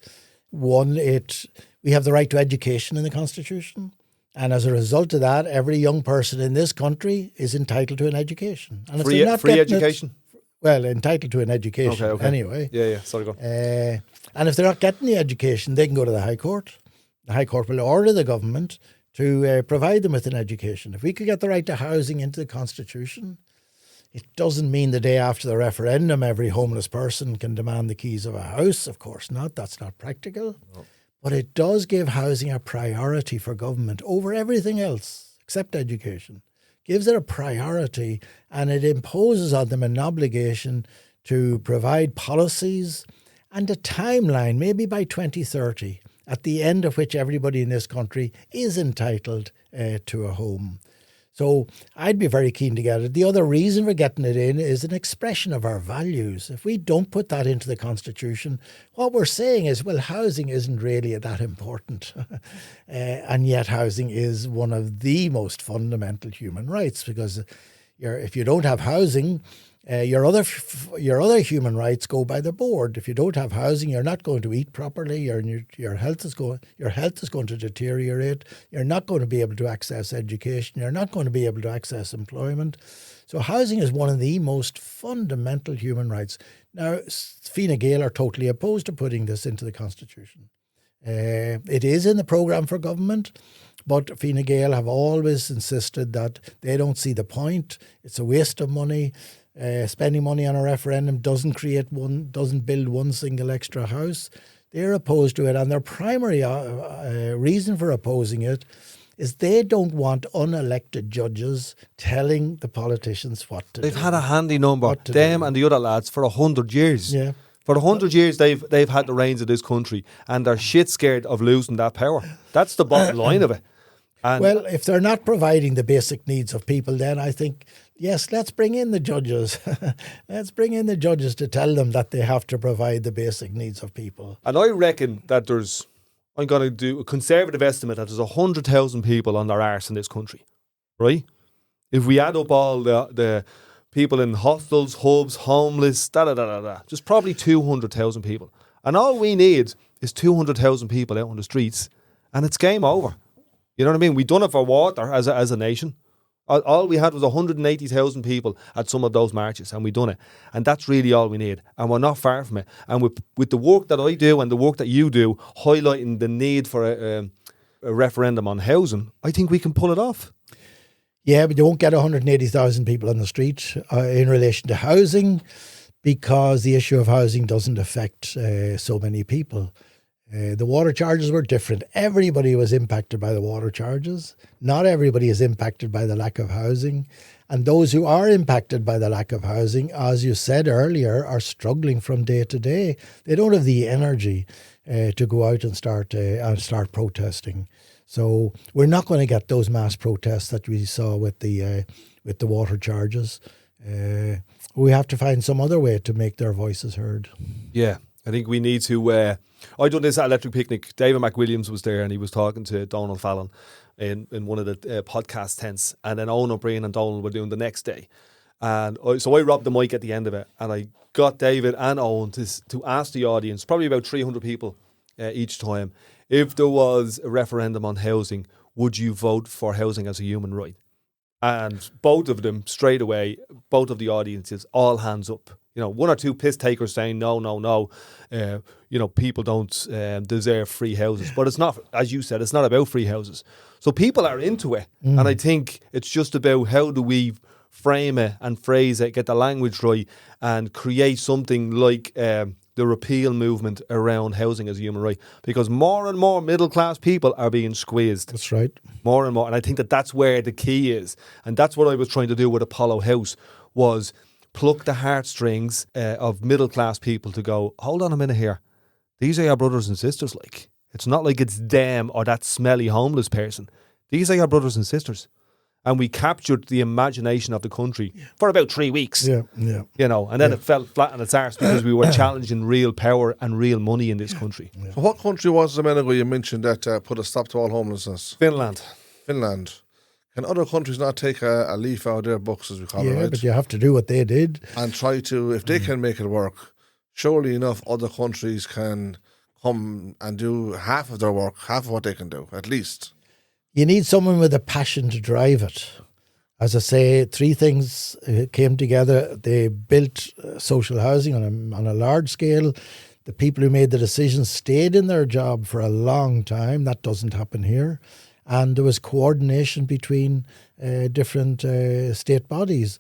One, we have the right to education in the constitution. And as a result of that, every young person in this country is entitled to an education. And if they're not free education? Entitled to an education anyway. Yeah, sorry, go on. And if they're not getting the education, they can go to the High Court. The High Court will order the government to provide them with an education. If we could get the right to housing into the Constitution, it doesn't mean the day after the referendum every homeless person can demand the keys of a house. Of course not. That's not practical. No. But it does give housing a priority for government over everything else, except education. Gives it a priority, and it imposes on them an obligation to provide policies and a timeline, maybe by 2030, at the end of which everybody in this country is entitled to a home. So I'd be very keen to get it. The other reason for getting it in is an expression of our values. If we don't put that into the Constitution, what we're saying is, well, housing isn't really that important. And yet housing is one of the most fundamental human rights, because if you don't have housing, your other human rights go by the board. If you don't have housing, you're not going to eat properly. Your health is going to deteriorate. You're not going to be able to access education. You're not going to be able to access employment. So housing is one of the most fundamental human rights. Now, Fine Gael are totally opposed to putting this into the Constitution. It is in the programme for government, but Fine Gael have always insisted that they don't see the point. It's a waste of money. Spending money on a referendum doesn't build one single extra house. They're opposed to it, and their primary reason for opposing it is they don't want unelected judges telling the politicians what to do. They've had a handy number, them and the other lads, for 100 years. Yeah. For 100 years, they've had the reins of this country, and they're shit scared of losing that power. That's the bottom line of it. And well, if they're not providing the basic needs of people, then I think, yes, let's bring in the judges. Let's bring in the judges to tell them that they have to provide the basic needs of people. And I reckon that I'm going to do a conservative estimate that there's 100,000 people on their arse in this country, right? If we add up all the people in hostels, hubs, homeless, just probably 200,000 people. And all we need is 200,000 people out on the streets, and it's game over. You know what I mean? We done it for water as a nation. All we had was 180,000 people at some of those marches, and we done it. And that's really all we need. And we're not far from it. And with the work that I do and the work that you do, highlighting the need for a referendum on housing, I think we can pull it off. Yeah, but you won't get 180,000 people on the street in relation to housing, because the issue of housing doesn't affect so many people. The water charges were different. Everybody was impacted by the water charges. Not everybody is impacted by the lack of housing. And those who are impacted by the lack of housing, as you said earlier, are struggling from day to day. They don't have the energy to go out and start protesting. So we're not going to get those mass protests that we saw with the water charges. We have to find some other way to make their voices heard. Yeah, I think we need to... I done this at Electric Picnic. David McWilliams was there, and he was talking to Donald Fallon in one of the podcast tents, and then Owen O'Brien and Donald were doing the next day. And so I robbed the mic at the end of it, and I got David and Owen to ask the audience, probably about 300 people each time, if there was a referendum on housing, would you vote for housing as a human right? And both of them, straight away, both of the audiences, all hands up. You know, one or two piss takers saying no. People don't deserve free houses. But it's not, as you said, it's not about free houses. So people are into it. And I think it's just about how do we frame it and phrase it, get the language right, and create something like the repeal movement around housing as a human right. Because more and more middle class people are being squeezed. That's right. More and more. And I think that's where the key is. And that's what I was trying to do with Apollo House, was pluck the heartstrings of middle class people to go, hold on a minute here. These are your brothers and sisters. Like, it's not like it's them or that smelly homeless person. These are your brothers and sisters. And we captured the imagination of the country for about 3 weeks. Yeah. You know, and then it fell flat on its arse because we were challenging real power and real money in this country. So what country was it a minute ago you mentioned that put a stop to all homelessness? Finland. Can other countries not take a leaf out of their books, as we call it, right? Yeah, but you have to do what they did. And try to, if they can make it work, surely enough other countries can come and do half of their work, half of what they can do, at least. You need someone with a passion to drive it. As I say, three things came together. They built social housing on a large scale. The people who made the decisions stayed in their job for a long time. That doesn't happen here. And there was coordination between different state bodies.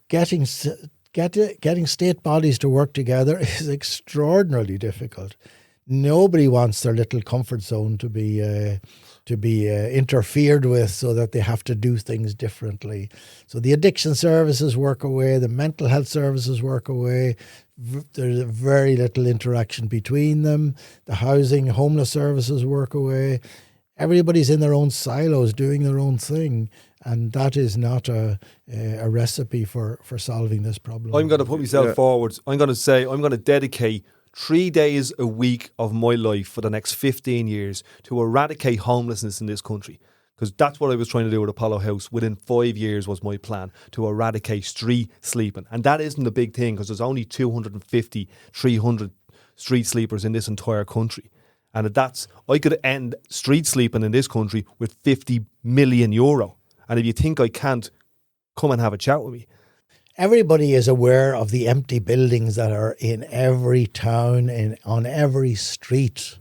Getting state bodies to work together is extraordinarily difficult. Nobody wants their little comfort zone to be interfered with, so that they have to do things differently. So the addiction services work away, the mental health services work away. There's very little interaction between them. The housing, homeless services work away. Everybody's in their own silos doing their own thing. And that is not a recipe for solving this problem. I'm going to put myself forward. I'm going to say I'm going to dedicate 3 days a week of my life for the next 15 years to eradicate homelessness in this country. Because that's what I was trying to do with Apollo House. Within 5 years was my plan, to eradicate street sleeping. And that isn't a big thing, because there's only 250, 300 street sleepers in this entire country. And I could end street sleeping in this country with €50 million. And if you think I can't, come and have a chat with me. Everybody is aware of the empty buildings that are in every town, on every street.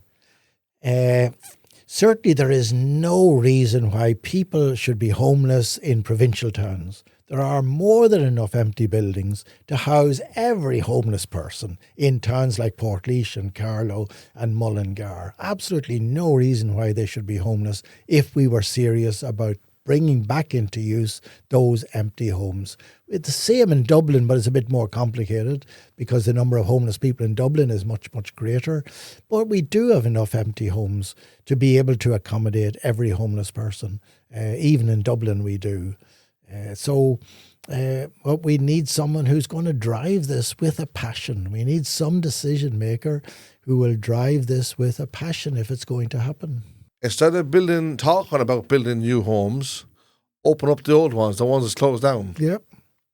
Certainly there is no reason why people should be homeless in provincial towns. There are more than enough empty buildings to house every homeless person in towns like Portlaoise and Carlow and Mullingar. Absolutely no reason why they should be homeless if we were serious about bringing back into use those empty homes. It's the same in Dublin, but it's a bit more complicated because the number of homeless people in Dublin is much, much greater. But we do have enough empty homes to be able to accommodate every homeless person. Even in Dublin we do. But we need someone who's going to drive this with a passion. We need some decision maker who will drive this with a passion if it's going to happen. Instead of talking about building new homes, open up the old ones, the ones that's closed down. Yep.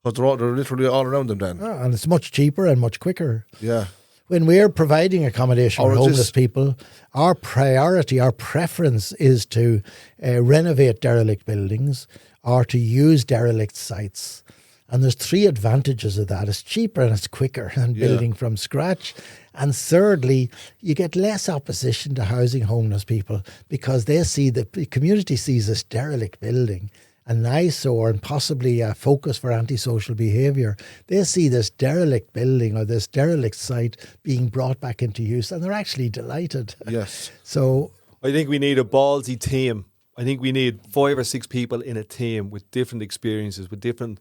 Because they're literally all around them then. And it's much cheaper and much quicker. Yeah. When we're providing accommodation for homeless people, our priority, our preference is to renovate derelict buildings or to use derelict sites. And there's 3 advantages of that. It's cheaper and it's quicker than building from scratch. And thirdly, you get less opposition to housing homeless people because they see the community sees this derelict building, an eyesore and possibly a focus for antisocial behaviour. They see this derelict building or this derelict site being brought back into use, and they're actually delighted. Yes. So I think we need a ballsy team. I think we need 5 or 6 people in a team with different experiences, with different,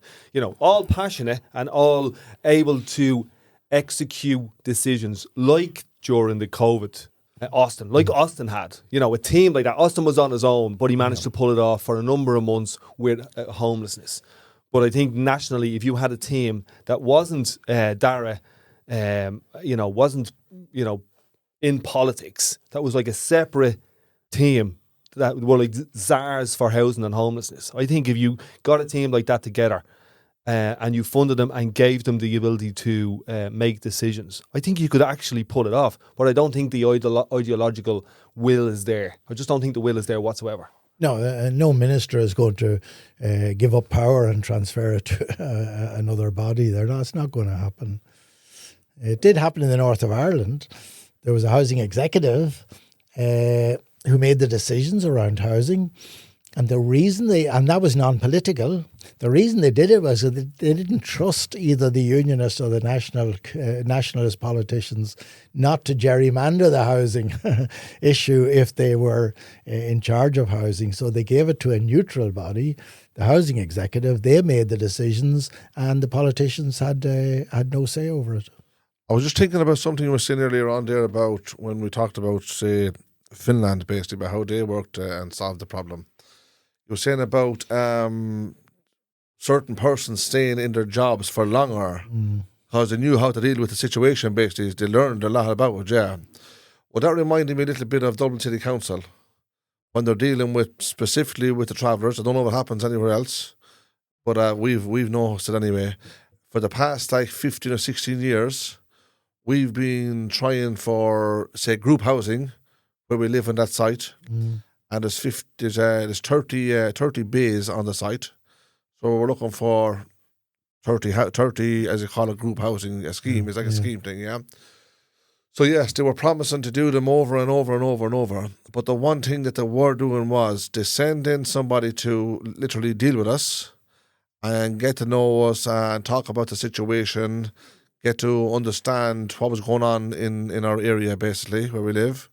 all passionate and all able to execute decisions like during the COVID, Austin, like Austin had, a team like that. Austin was on his own, but he managed to pull it off for a number of months with homelessness. But I think nationally, if you had a team that wasn't Dara, wasn't, in politics, that was like a separate team that were like czars for housing and homelessness. I think if you got a team like that together and you funded them and gave them the ability to make decisions, I think you could actually pull it off. But I don't think the ideological will is there. I just don't think the will is there whatsoever. No, no minister is going to give up power and transfer it to another body. That's not going to happen. It did happen in the north of Ireland. There was a housing executive who made the decisions around housing. And the reason and that was non-political, the reason they did it was that they didn't trust either the unionists or the nationalist politicians not to gerrymander the housing issue if they were in charge of housing. So they gave it to a neutral body, the housing executive. They made the decisions and the politicians had no say over it. I was just thinking about something you were saying earlier on there about when we talked about, say, Finland, basically, about how they worked and solved the problem. You were saying about certain persons staying in their jobs for longer because they knew how to deal with the situation, basically. They learned a lot about it, yeah. Well, that reminded me a little bit of Dublin City Council when they're dealing specifically with the travellers. I don't know what happens anywhere else, but we've noticed it anyway. For the past 15 or 16 years, we've been trying for, say, group housing where we live on that site. And there's 30 bays on the site. So we're looking for 30 as you call it, group housing, a scheme. It's like a scheme thing, yeah? So yes, they were promising to do them over and over and over and over. But the one thing that they were doing was to send in somebody to literally deal with us and get to know us and talk about the situation, get to understand what was going on in our area, basically, where we live.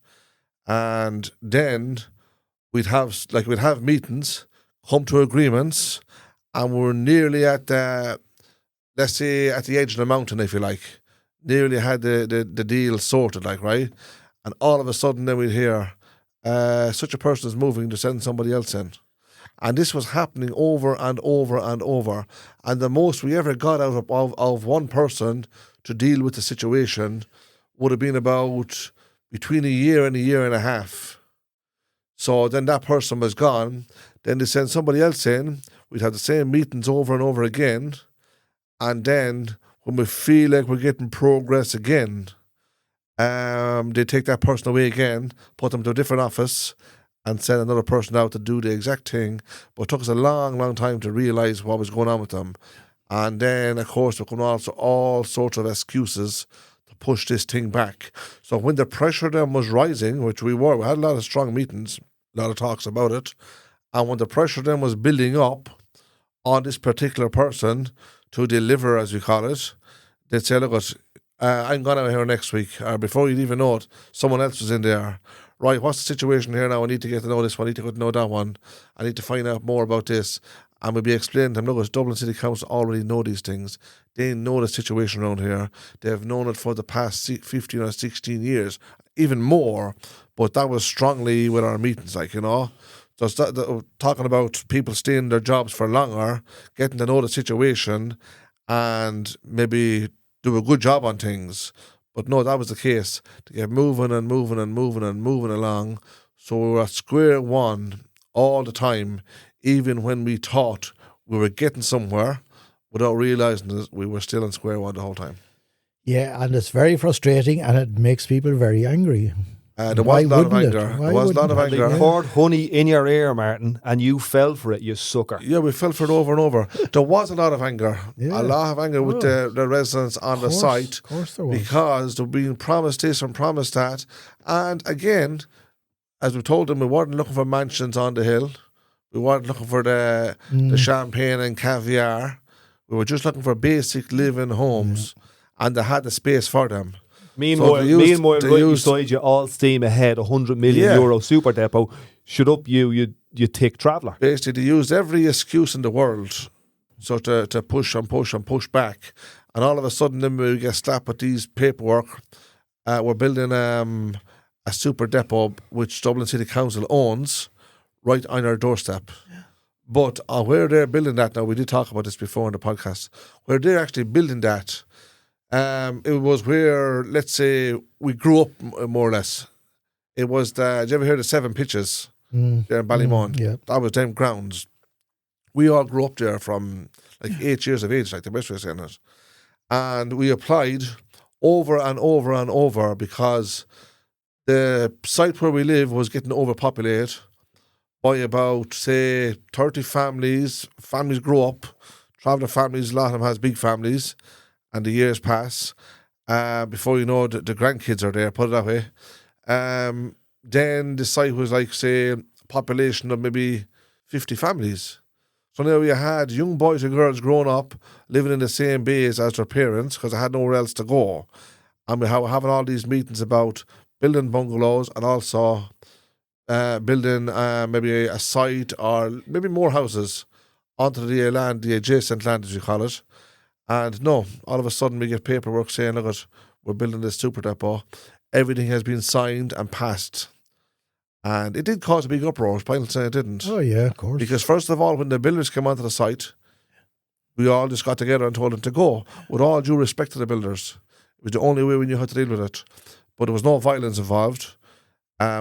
And then we'd have meetings, come to agreements, and we're nearly at the, let's say, at the edge of the mountain, if you like. Nearly had the deal sorted, like, right? And all of a sudden then we'd hear, such a person is moving to send somebody else in. And this was happening over and over and over. And the most we ever got out of one person to deal with the situation would have been about between a year and a half. So then that person was gone. Then they sent somebody else in. We'd have the same meetings over and over again. And then when we feel like we're getting progress again, they take that person away again, put them to a different office, and send another person out to do the exact thing. But it took us a long, long time to realise what was going on with them. And then, of course, there come also all sorts of excuses to push this thing back. So when the pressure then was rising, which we had a lot of strong meetings, a lot of talks about it, and when the pressure then was building up on this particular person to deliver, as we call it, they'd say, look, I'm going out here next week. Or before you'd even know it, someone else was in there. Right, what's the situation here now? I need to get to know this one. I need to get to know that one. I need to find out more about this. And we'll be explaining to them, look, Dublin City Council already know these things. They know the situation around here. They've known it for the past 15 or 16 years, even more. But that was strongly with our meetings, like, you know. So talking about people staying in their jobs for longer, getting to know the situation, and maybe do a good job on things. But no, that was the case. To get moving and moving and moving and moving along. So we were at square one all the time, even when we thought we were getting somewhere, without realising that we were still on square one the whole time. Yeah, and it's very frustrating, and it makes people very angry. There was a lot of anger. There was a lot of They anger. poured honey in your ear, Martin, and you fell for it, you sucker. Yeah, we fell for it over and over. There was a lot of anger. Yeah. A lot of anger with the residents on the site. Of course there was. Because they've been promised this and promised that. And again, as we told them, we weren't looking for mansions on the hill. We weren't looking for the champagne and caviar. We were just looking for basic living homes. And they had the space for them. Meanwhile, right beside you, all steam ahead, €100 million super depot. Shut up, you thick traveller. Basically, they used every excuse in the world so to push and push and push back. And all of a sudden, then we get slapped with these paperwork. We're building a super depot, which Dublin City Council owns, right on our doorstep. Yeah. But where they're building that now, we did talk about this before in the podcast, where they're actually building that, it was where, let's say, we grew up more or less. It was did you ever hear the 7 Pitches there in Ballymun? Yeah. That was them grounds. We all grew up there from like 8 years of age, like the best way of saying it. And we applied over and over and over because the site where we live was getting overpopulated by about, say, 30 families. Families grow up, traveller families, a lot of them has big families. And the years pass. Before you know, the grandkids are there, put it that way. Then the site was like, say, a population of maybe 50 families. So now you had young boys and girls growing up, living in the same bays as their parents because they had nowhere else to go. And we were having all these meetings about building bungalows and also building maybe a site or maybe more houses onto the land, the adjacent land, as you call it. And no, all of a sudden we get paperwork saying, look, we're building this super depot. Everything has been signed and passed. And it did cause a big uproar. Final say it didn't. Oh, yeah, of course. Because first of all, when the builders came onto the site, we all just got together and told them to go. With all due respect to the builders. It was the only way we knew how to deal with it. But there was no violence involved.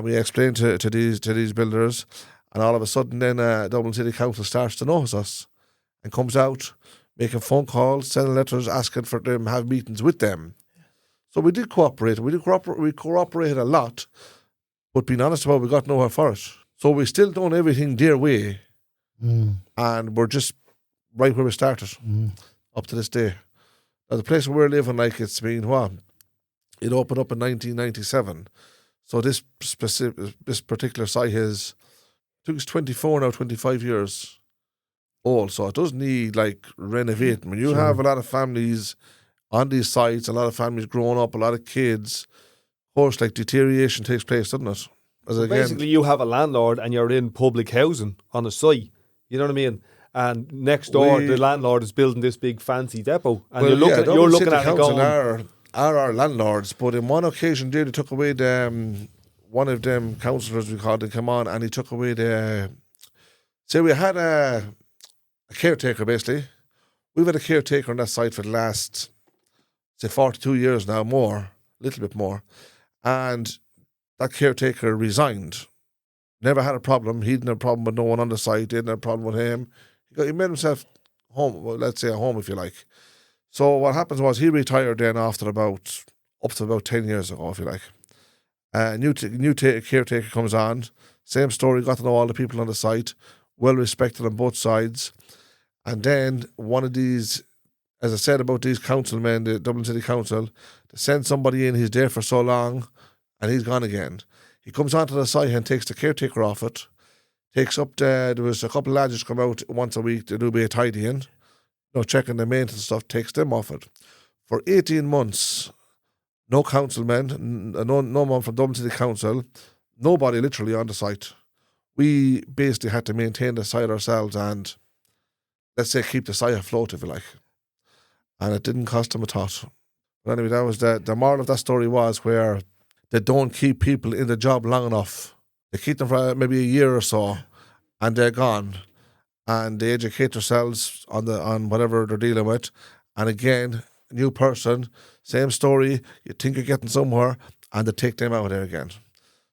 We explained to these builders. And all of a sudden then Dublin City Council starts to notice us. And comes out, making phone calls, sending letters, asking for them to have meetings with them. So we did cooperate. We cooperated a lot, but being honest about it, we got nowhere for it. So we still done everything their way, and we're just right where we started up to this day. Now, the place where we're living, like it's been what? It opened up in 1997. So this particular site took us 25 years. Old, so it does need like renovating. When you have a lot of families on these sites, a lot of families growing up, a lot of kids. Of course, like deterioration takes place, doesn't it? Basically, you have a landlord and you're in public housing on a site. You know what I mean? And next door, the landlord is building this big fancy depot, and you're looking at it going. Are our landlords, but in one occasion, they took away one of them councillors, we called it, come on, and he took away say we had a caretaker, basically. We've had a caretaker on that site for the last, say, 42 years now, a little bit more. And that caretaker resigned. Never had a problem. He didn't have a problem with no one on the site. Didn't have a problem with him. He made himself home, well, let's say a home, if you like. So what happens was he retired then after up to about 10 years ago, if you like. New caretaker comes on. Same story, got to know all the people on the site. Well respected on both sides. And then one of these, as I said about these councilmen, the Dublin City Council, to send somebody in, he's there for so long, and he's gone again. He comes onto the site and takes the caretaker off it, takes up there was a couple of lads who come out once a week to do a bit of tidying, checking the maintenance stuff, takes them off it. For 18 months, no councilmen, no one from Dublin City Council, nobody literally on the site. We basically had to maintain the site ourselves and, let's say, keep the site afloat, if you like. And it didn't cost them a thought. But anyway, that was the moral of that story was where they don't keep people in the job long enough. They keep them for maybe a year or so, and they're gone. And they educate themselves on whatever they're dealing with. And again, a new person, same story, you think you're getting somewhere, and they take them out of there again.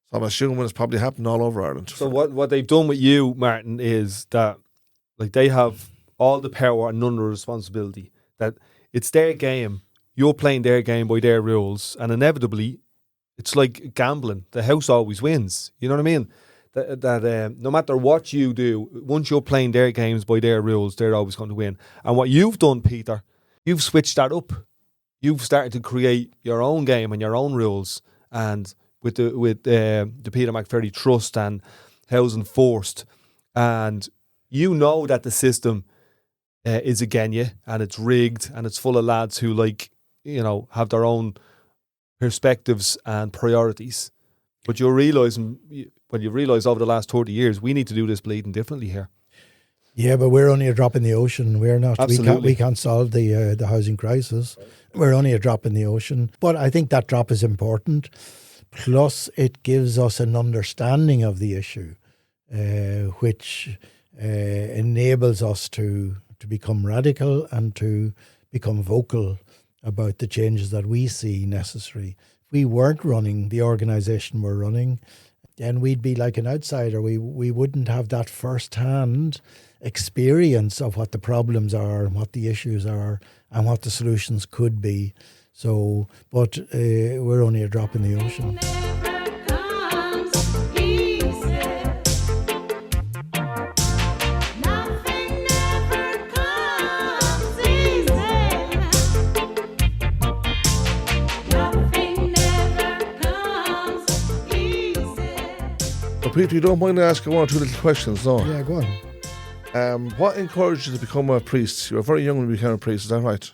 So I'm assuming it's probably happening all over Ireland. So what they've done with you, Martin, is that like they have all the power and none of the responsibility. That it's their game. You're playing their game by their rules, and inevitably, it's like gambling. The house always wins. You know what I mean? That no matter what you do, once you're playing their games by their rules, they're always going to win. And what you've done, Peter, you've switched that up. You've started to create your own game and your own rules. And with the Peter McVerry Trust and Housing Forced, and you know that the system is against you, and it's rigged, and it's full of lads who have their own perspectives and priorities. But you're realising, when you realise over the last 30 years, we need to do this bleeding differently here. Yeah, but we're only a drop in the ocean. We're not. Absolutely. We can't solve the housing crisis. We're only a drop in the ocean. But I think that drop is important. Plus, it gives us an understanding of the issue, which enables us to become radical and to become vocal about the changes that we see necessary. If we weren't running the organisation we're running, then we'd be like an outsider. We wouldn't have that first-hand experience of what the problems are and what the issues are and what the solutions could be. So, but we're only a drop in the ocean. Peter, you don't mind asking one or two little questions, no? Yeah, go on. What encouraged you to become a priest? You were very young when you became a priest, is that right?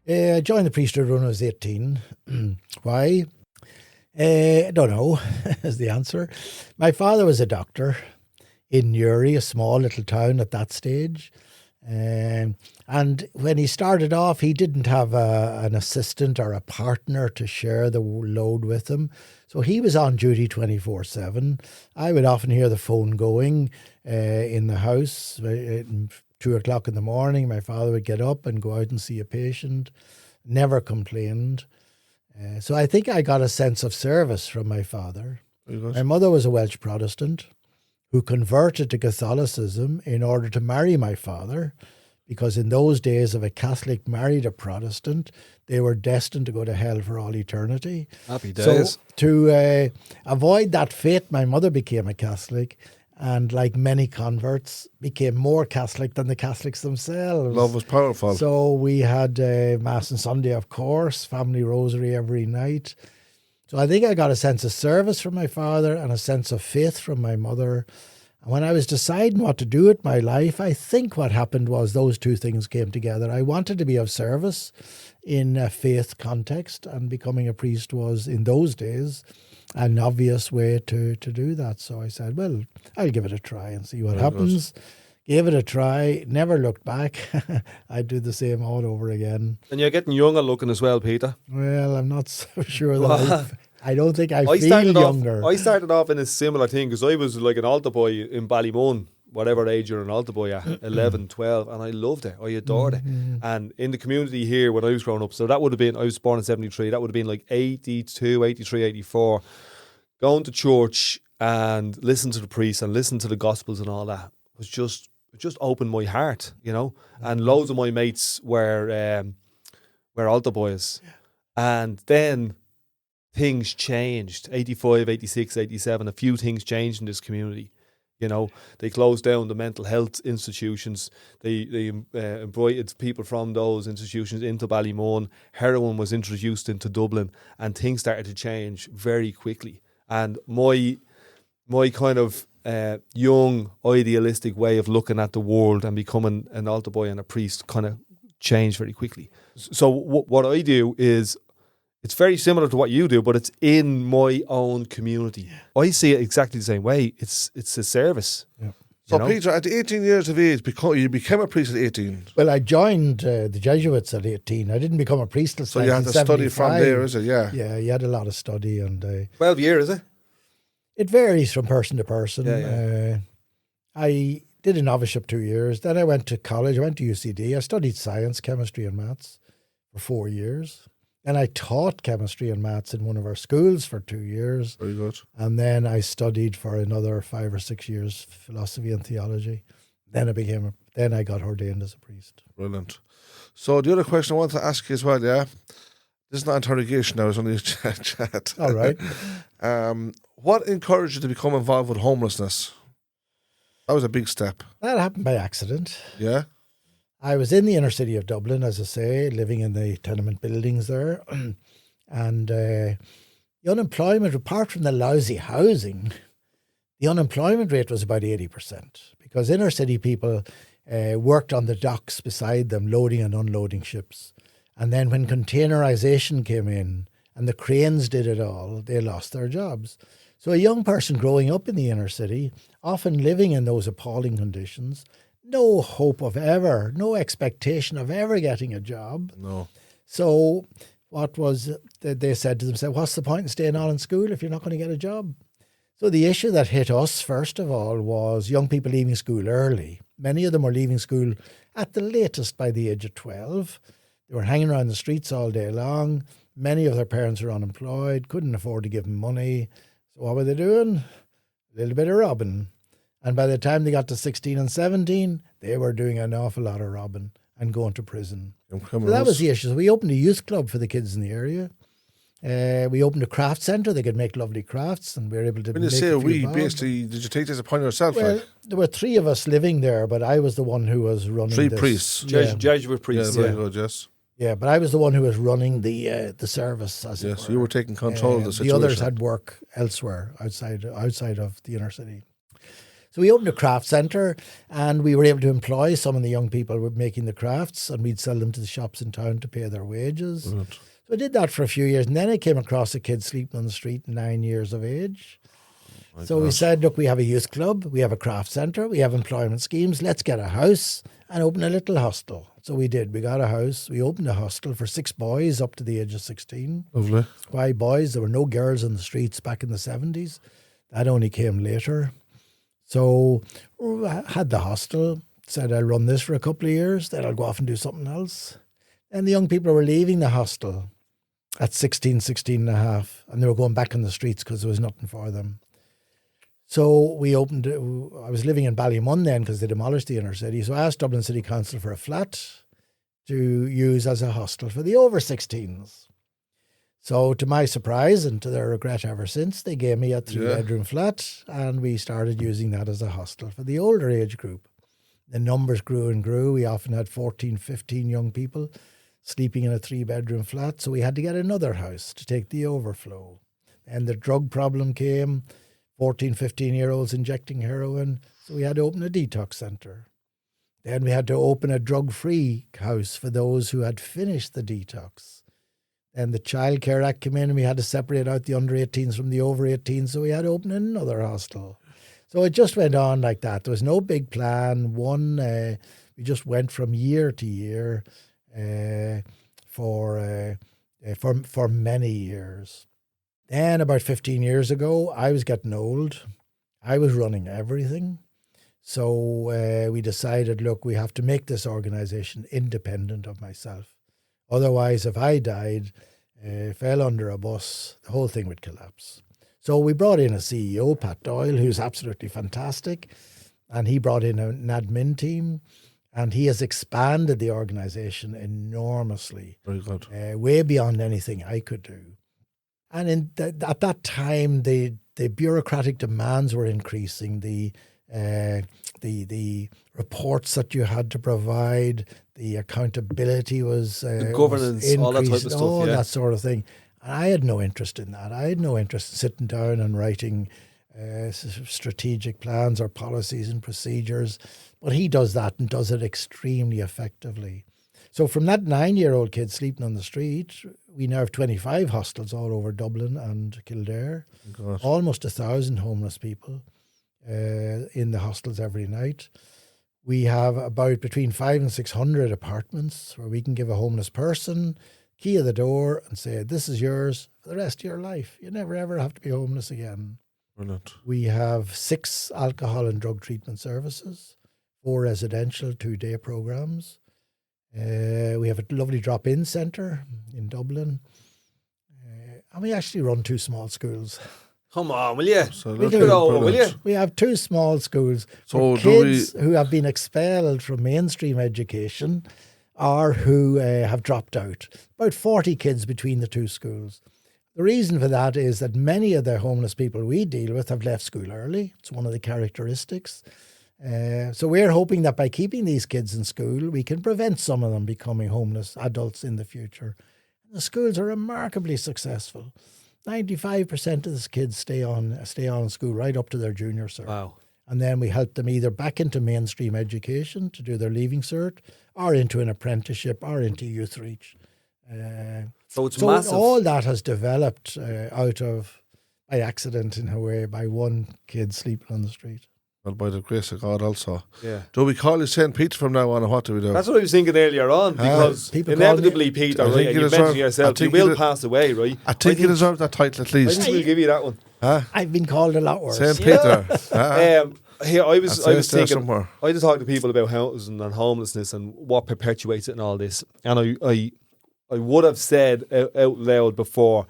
I joined the priesthood when I was 18. Why? I don't know, is the answer. My father was a doctor in Newry, a small little town at that stage. And when he started off, he didn't have an assistant or a partner to share the load with him. So he was on duty 24/7. I would often hear the phone going in the house at 2 o'clock in the morning. My father would get up and go out and see a patient. Never complained. So I think I got a sense of service from my father. My mother was a Welsh Protestant who converted to Catholicism in order to marry my father, because in those days, if a Catholic married a Protestant, they were destined to go to hell for all eternity. Happy days. So to avoid that fate, my mother became a Catholic, and like many converts, became more Catholic than the Catholics themselves. Love was powerful. So we had Mass on Sunday, of course, family rosary every night. So I think I got a sense of service from my father and a sense of faith from my mother. And when I was deciding what to do with my life, I think what happened was those two things came together. I wanted to be of service in a faith context, and becoming a priest was, in those days, an obvious way to do that. So I said, well, I'll give it a try and see what happens. Gave it a try, never looked back. I'd do the same all over again. And you're getting younger looking as well, Peter. Well, I'm not so sure that I don't think I feel started younger. I started off in a similar thing because I was like an altar boy in Ballymun, whatever age you're an altar boy at, 11, 12, and I loved it. I adored it. And in the community here when I was growing up, so that would have been, I was born in 73, that would have been like 82, 83, 84, going to church and listen to the priest and listen to the gospels and all that was just opened my heart, you know. And loads of my mates were altar boys. And then things changed. 85, 86, 87, a few things changed in this community. You know, they closed down the mental health institutions. They invited people from those institutions into Ballymun. Heroin was introduced into Dublin, and things started to change very quickly. And my kind of young, idealistic way of looking at the world and becoming an altar boy and a priest kind of changed very quickly. So what I do is, it's very similar to what you do, but it's in my own community. I see it exactly the same way. It's a service. Yeah. So, Peter, at 18 years of age, you became a priest at 18. Well, I joined the Jesuits at 18. I didn't become a priest until 1975. So you had to study from there, is it? Yeah. Yeah, you had a lot of study. And 12 years, is it? it varies from person to person. Yeah. I did a noviceship 2 years. Then I went to college. I went to UCD. I studied science, chemistry and maths for 4 years. And I taught chemistry and maths in one of our schools for 2 years. Very good. And then I studied for another 5 or 6 years philosophy and theology. Then I got ordained as a priest. Brilliant. So the other question I want to ask you as well, yeah? This is not interrogation now, it's only a chat. All right. What encouraged you to become involved with homelessness? That was a big step. That happened by accident. Yeah? I was in the inner city of Dublin, as I say, living in the tenement buildings there. And the unemployment, apart from the lousy housing, the unemployment rate was about 80%, because inner city people worked on the docks beside them, loading and unloading ships. And then when containerization came in and the cranes did it all, they lost their jobs. So a young person growing up in the inner city, often living in those appalling conditions, no hope of ever, no expectation of ever getting a job. No. So what was, they said to themselves, what's the point in staying on in school if you're not going to get a job? So the issue that hit us, first of all, was young people leaving school early. Many of them were leaving school at the latest by the age of 12. They were hanging around the streets all day long. Many of their parents were unemployed, couldn't afford to give them money. So what were they doing? A little bit of robbing. And by the time they got to 16 and 17, they were doing an awful lot of robbing and going to prison. So that was the issue. So we opened a youth club for the kids in the area. We opened a craft centre. They could make lovely crafts, and we were able to. When you say we, basically, did you take this upon yourself? Well, there were 3 of us living there, but I was the one who was running. 3 this. priests, Jesuit priests. Yeah, very good. Yes. Yeah, but I was the one who was running the service. As it were. You were taking control of the situation. The others had work elsewhere outside of the inner city. So we opened a craft centre, and we were able to employ some of the young people who were making the crafts, and we'd sell them to the shops in town to pay their wages. Brilliant. So I did that for a few years, and then I came across a kid sleeping on the street, 9 years of age. So we said, look, we have a youth club, we have a craft centre, we have employment schemes, let's get a house and open a little hostel. So we did. We got a house, we opened a hostel for 6 boys up to the age of 16. Lovely. Why boys? There were no girls in the streets back in the 70s. That only came later. So I had the hostel, said I'll run this for a couple of years, then I'll go off and do something else. And the young people were leaving the hostel at 16 and a half, and they were going back on the streets because there was nothing for them. So we opened, I was living in Ballymun then because they demolished the inner city. So I asked Dublin City Council for a flat to use as a hostel for the over 16s. So to my surprise and to their regret ever since, they gave me a 3-bedroom flat, and we started using that as a hostel for the older age group. The numbers grew and grew. We often had 14, 15 young people sleeping in a 3-bedroom flat. So we had to get another house to take the overflow. And the drug problem came. 14, 15-year-olds injecting heroin. So we had to open a detox centre. Then we had to open a drug-free house for those who had finished the detox. And the Child Care Act came in and we had to separate out the under-18s from the over-18s, so we had to open another hostel. So it just went on like that. There was no big plan. We just went from year to year for many years. Then about 15 years ago, I was getting old. I was running everything. So we decided, look, we have to make this organisation independent of myself. Otherwise, if I died, fell under a bus, the whole thing would collapse. So we brought in a CEO, Pat Doyle, who's absolutely fantastic. And he brought in an admin team. And he has expanded the organisation enormously. Very good. Way beyond anything I could do. And at that time, the bureaucratic demands were increasing. The reports that you had to provide, the accountability was the governance, was all that type of stuff, all that sort of thing. And I had no interest in that. I had no interest in sitting down and writing strategic plans or policies and procedures. But he does that and does it extremely effectively. So from that 9-year-old kid sleeping on the street, we now have 25 hostels all over Dublin and Kildare. God. Almost 1,000 homeless people in the hostels every night. We have about between 500 and 600 apartments where we can give a homeless person key of the door and say, this is yours for the rest of your life. You never ever have to be homeless again. Brilliant. We have 6 alcohol and drug treatment services, 4 residential 2-day programs. We have a lovely drop-in centre in Dublin. And we actually run 2 small schools. Come on, will you? So We look do. at Will brilliant. you? We have 2 small schools So for do kids who have been expelled from mainstream education or who have dropped out. About 40 kids between the 2 schools. The reason for that is that many of the homeless people we deal with have left school early. It's one of the characteristics. So we're hoping that by keeping these kids in school, we can prevent some of them becoming homeless adults in the future. The schools are remarkably successful. 95% of the kids stay on in school right up to their junior cert. Wow. And then we help them either back into mainstream education to do their leaving cert or into an apprenticeship or into youth reach. So it's So massive. all that has developed out of, by accident in a way, by one kid sleeping on the street. Well, by the grace of God also. Yeah. Do we call you St. Peter from now on, or what do we do? That's what I was thinking earlier on, because people inevitably, Peter, I right, think and you you deserve- mentioned I yourself, you think you will pass away, right? I think you deserve that title at I least. think we'll give you that one. Huh? I've been called a lot worse. St. Peter. Here, I was there thinking, somewhere. I just talk to people about housing and homelessness and what perpetuates it and all this. And I would have said out loud before,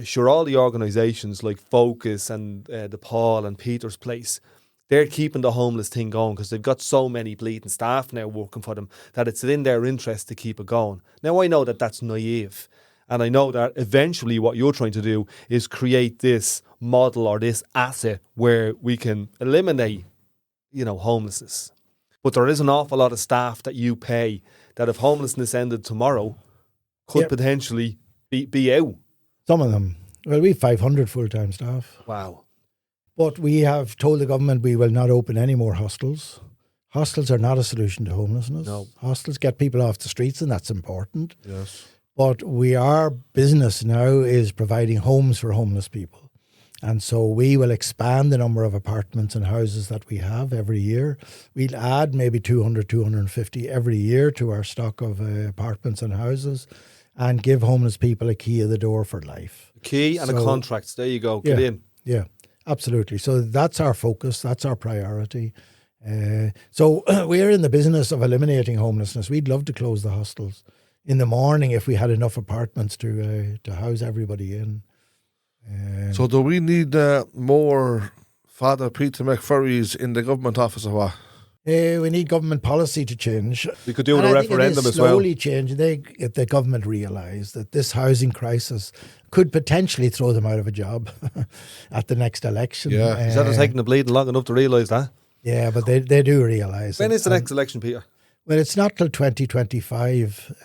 sure, all the organisations like Focus and the Paul and Peter's Place, they're keeping the homeless thing going because they've got so many bleeding staff now working for them that it's in their interest to keep it going. Now, I know that that's naive. And I know that eventually what you're trying to do is create this model or this asset where we can eliminate, homelessness. But there is an awful lot of staff that you pay that if homelessness ended tomorrow could potentially be out. Some of them. Well, we have 500 full-time staff. Wow. But we have told the government we will not open any more hostels. Hostels are not a solution to homelessness. No. Hostels get people off the streets, and that's important. Yes. But our business now is providing homes for homeless people. And so we will expand the number of apartments and houses that we have every year. We'll add maybe 200, 250 every year to our stock of apartments and houses and give homeless people a key of the door for life. Key and a So- contract. There you go. Get in. Yeah, absolutely. So that's our focus. That's our priority. So we're in the business of eliminating homelessness. We'd love to close the hostels in the morning if we had enough apartments to house everybody in. So do we need more Father Peter McVerrys in the government office or what? We need government policy to change. We could do And a I think referendum it is as well. slowly changing. If the government realise that this housing crisis could potentially throw them out of a job at the next election. Yeah. Is that taking the bleeding long enough to realise that? Yeah, but they do realise. When it. is the next election, Peter? Well, it's not till 2025,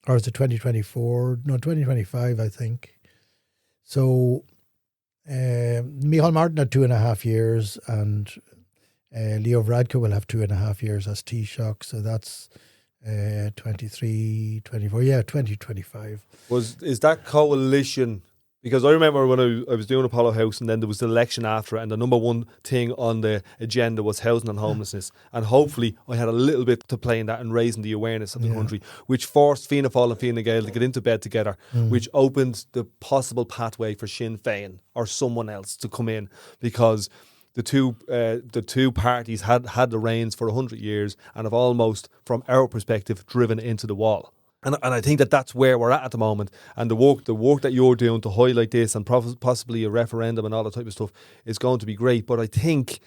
or is it 2024? No, 2025, I think. So Micheál Martin had 2.5 years, and Leo Varadkar will have 2.5 years as Taoiseach, so that's 23, 24, 2025. Is that coalition? Because I remember when I was doing Apollo House, and then there was the election after it, and the number one thing on the agenda was housing and homelessness. And hopefully I had a little bit to play in that and raising the awareness of the country, which forced Fianna Fáil and Fine Gael to get into bed together, which opened the possible pathway for Sinn Féin or someone else to come in, because the two parties had the reins for 100 years and have almost, from our perspective, driven into the wall. And I think that's where we're at the moment. And the work that you're doing to highlight this, and possibly a referendum and all that type of stuff, is going to be great. But I think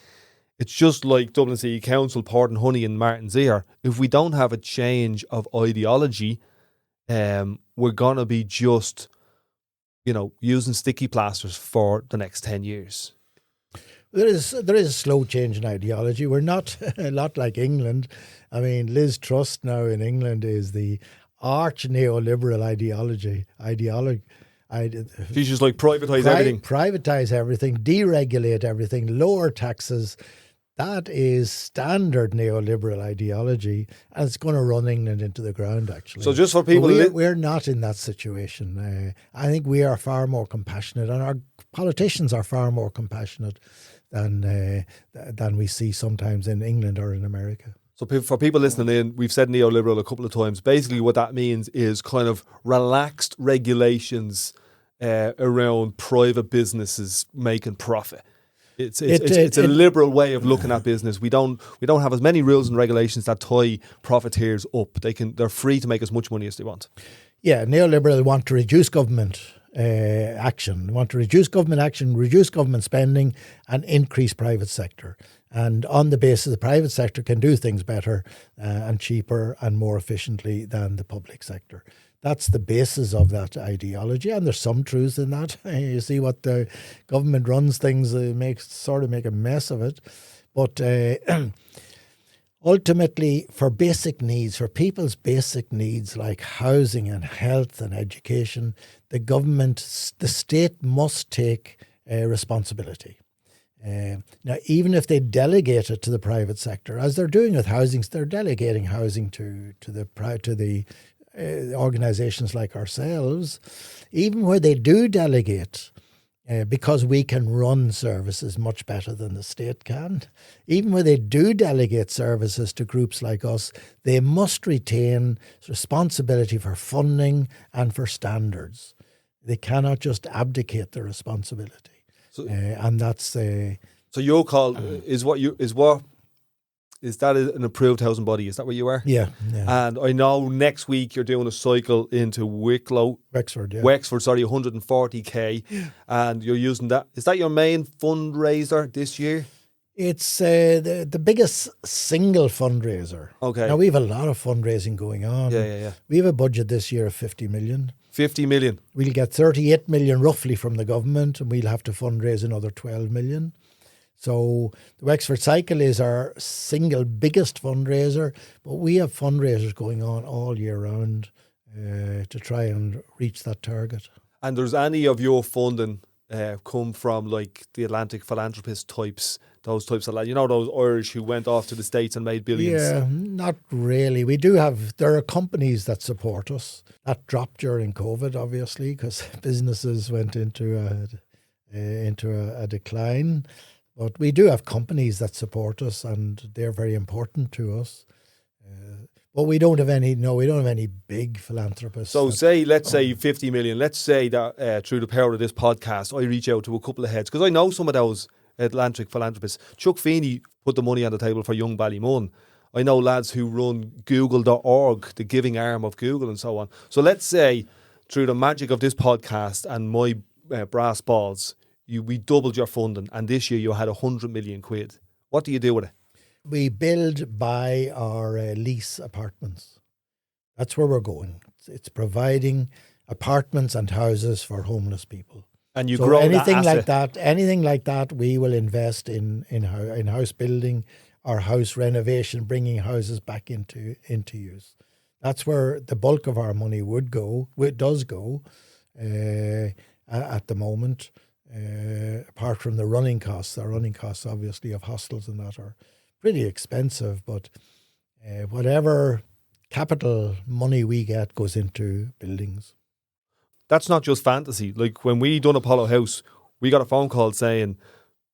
it's just like Dublin City Council pouring honey in Martin's ear. If we don't have a change of ideology, we're going to be just, using sticky plasters for the next 10 years. There is a slow change in ideology. We're not a lot like England. I mean, Liz Truss now in England is the arch neoliberal ideology. She's just like privatize everything. Privatize everything, deregulate everything, lower taxes. That is standard neoliberal ideology, and it's going to run England into the ground, actually. So just for people... We're not in that situation. I think we are far more compassionate, and our politicians are far more compassionate than we see sometimes in England or in America. So for people listening in, we've said neoliberal a couple of times. Basically what that means is kind of relaxed regulations around private businesses making profit. It's a liberal way of looking at business. We don't have as many rules and regulations that tie profiteers up. They're free to make as much money as they want. Yeah, neoliberals want to reduce government action, reduce government spending, and increase private sector. And on the basis the private sector can do things better and cheaper and more efficiently than the public sector. That's the basis of that ideology, and there's some truth in that. You see what the government runs things, make a mess of it. But ultimately, for basic needs, for people's basic needs like housing and health and education, the state must take responsibility. Now, even if they delegate it to the private sector, as they're doing with housing, they're delegating housing to the organisations like ourselves. Even where they do delegate, because we can run services much better than the state can, even where they do delegate services to groups like us, they must retain responsibility for funding and for standards. They cannot just abdicate the responsibility. So, and that's so your call is that an approved housing body? Is that what you are? Yeah. And I know next week you're doing a cycle into Wexford, 140k, and you're using that. Is that your main fundraiser this year? It's the biggest single fundraiser. Okay. Now we have a lot of fundraising going on. Yeah. We have a budget this year of 50 million. 50 million. We'll get 38 million roughly from the government, and we'll have to fundraise another 12 million. So the Wexford Cycle is our single biggest fundraiser, but we have fundraisers going on all year round to try and reach that target. And does any of your funding come from like the Atlantic philanthropist types, those types of lads, those Irish who went off to the States and made billions? Yeah, not really. There are companies that support us. That dropped during COVID, obviously, because businesses went into a decline. But we do have companies that support us, and they're very important to us. But we don't have any big philanthropists. So let's say 50 million. Let's say that through the power of this podcast, I reach out to a couple of heads, because I know some of those Atlantic philanthropists. Chuck Feeney put the money on the table for Young Ballymun. I know lads who run Google.org, the giving arm of Google, and so on. So let's say through the magic of this podcast and my brass balls, we doubled your funding, and this year you had 100 million quid. What do you do with it? We build, buy, or lease apartments. That's where we're going. It's providing apartments and houses for homeless people. And you grow anything that asset. anything like that, we will invest in house building or house renovation, bringing houses back into use. That's where the bulk of our money does go at the moment. apart from the running costs. The running costs, obviously, of hostels and that are pretty expensive, but whatever capital money we get goes into buildings. That's not just fantasy. Like when we done Apollo House, we got a phone call saying,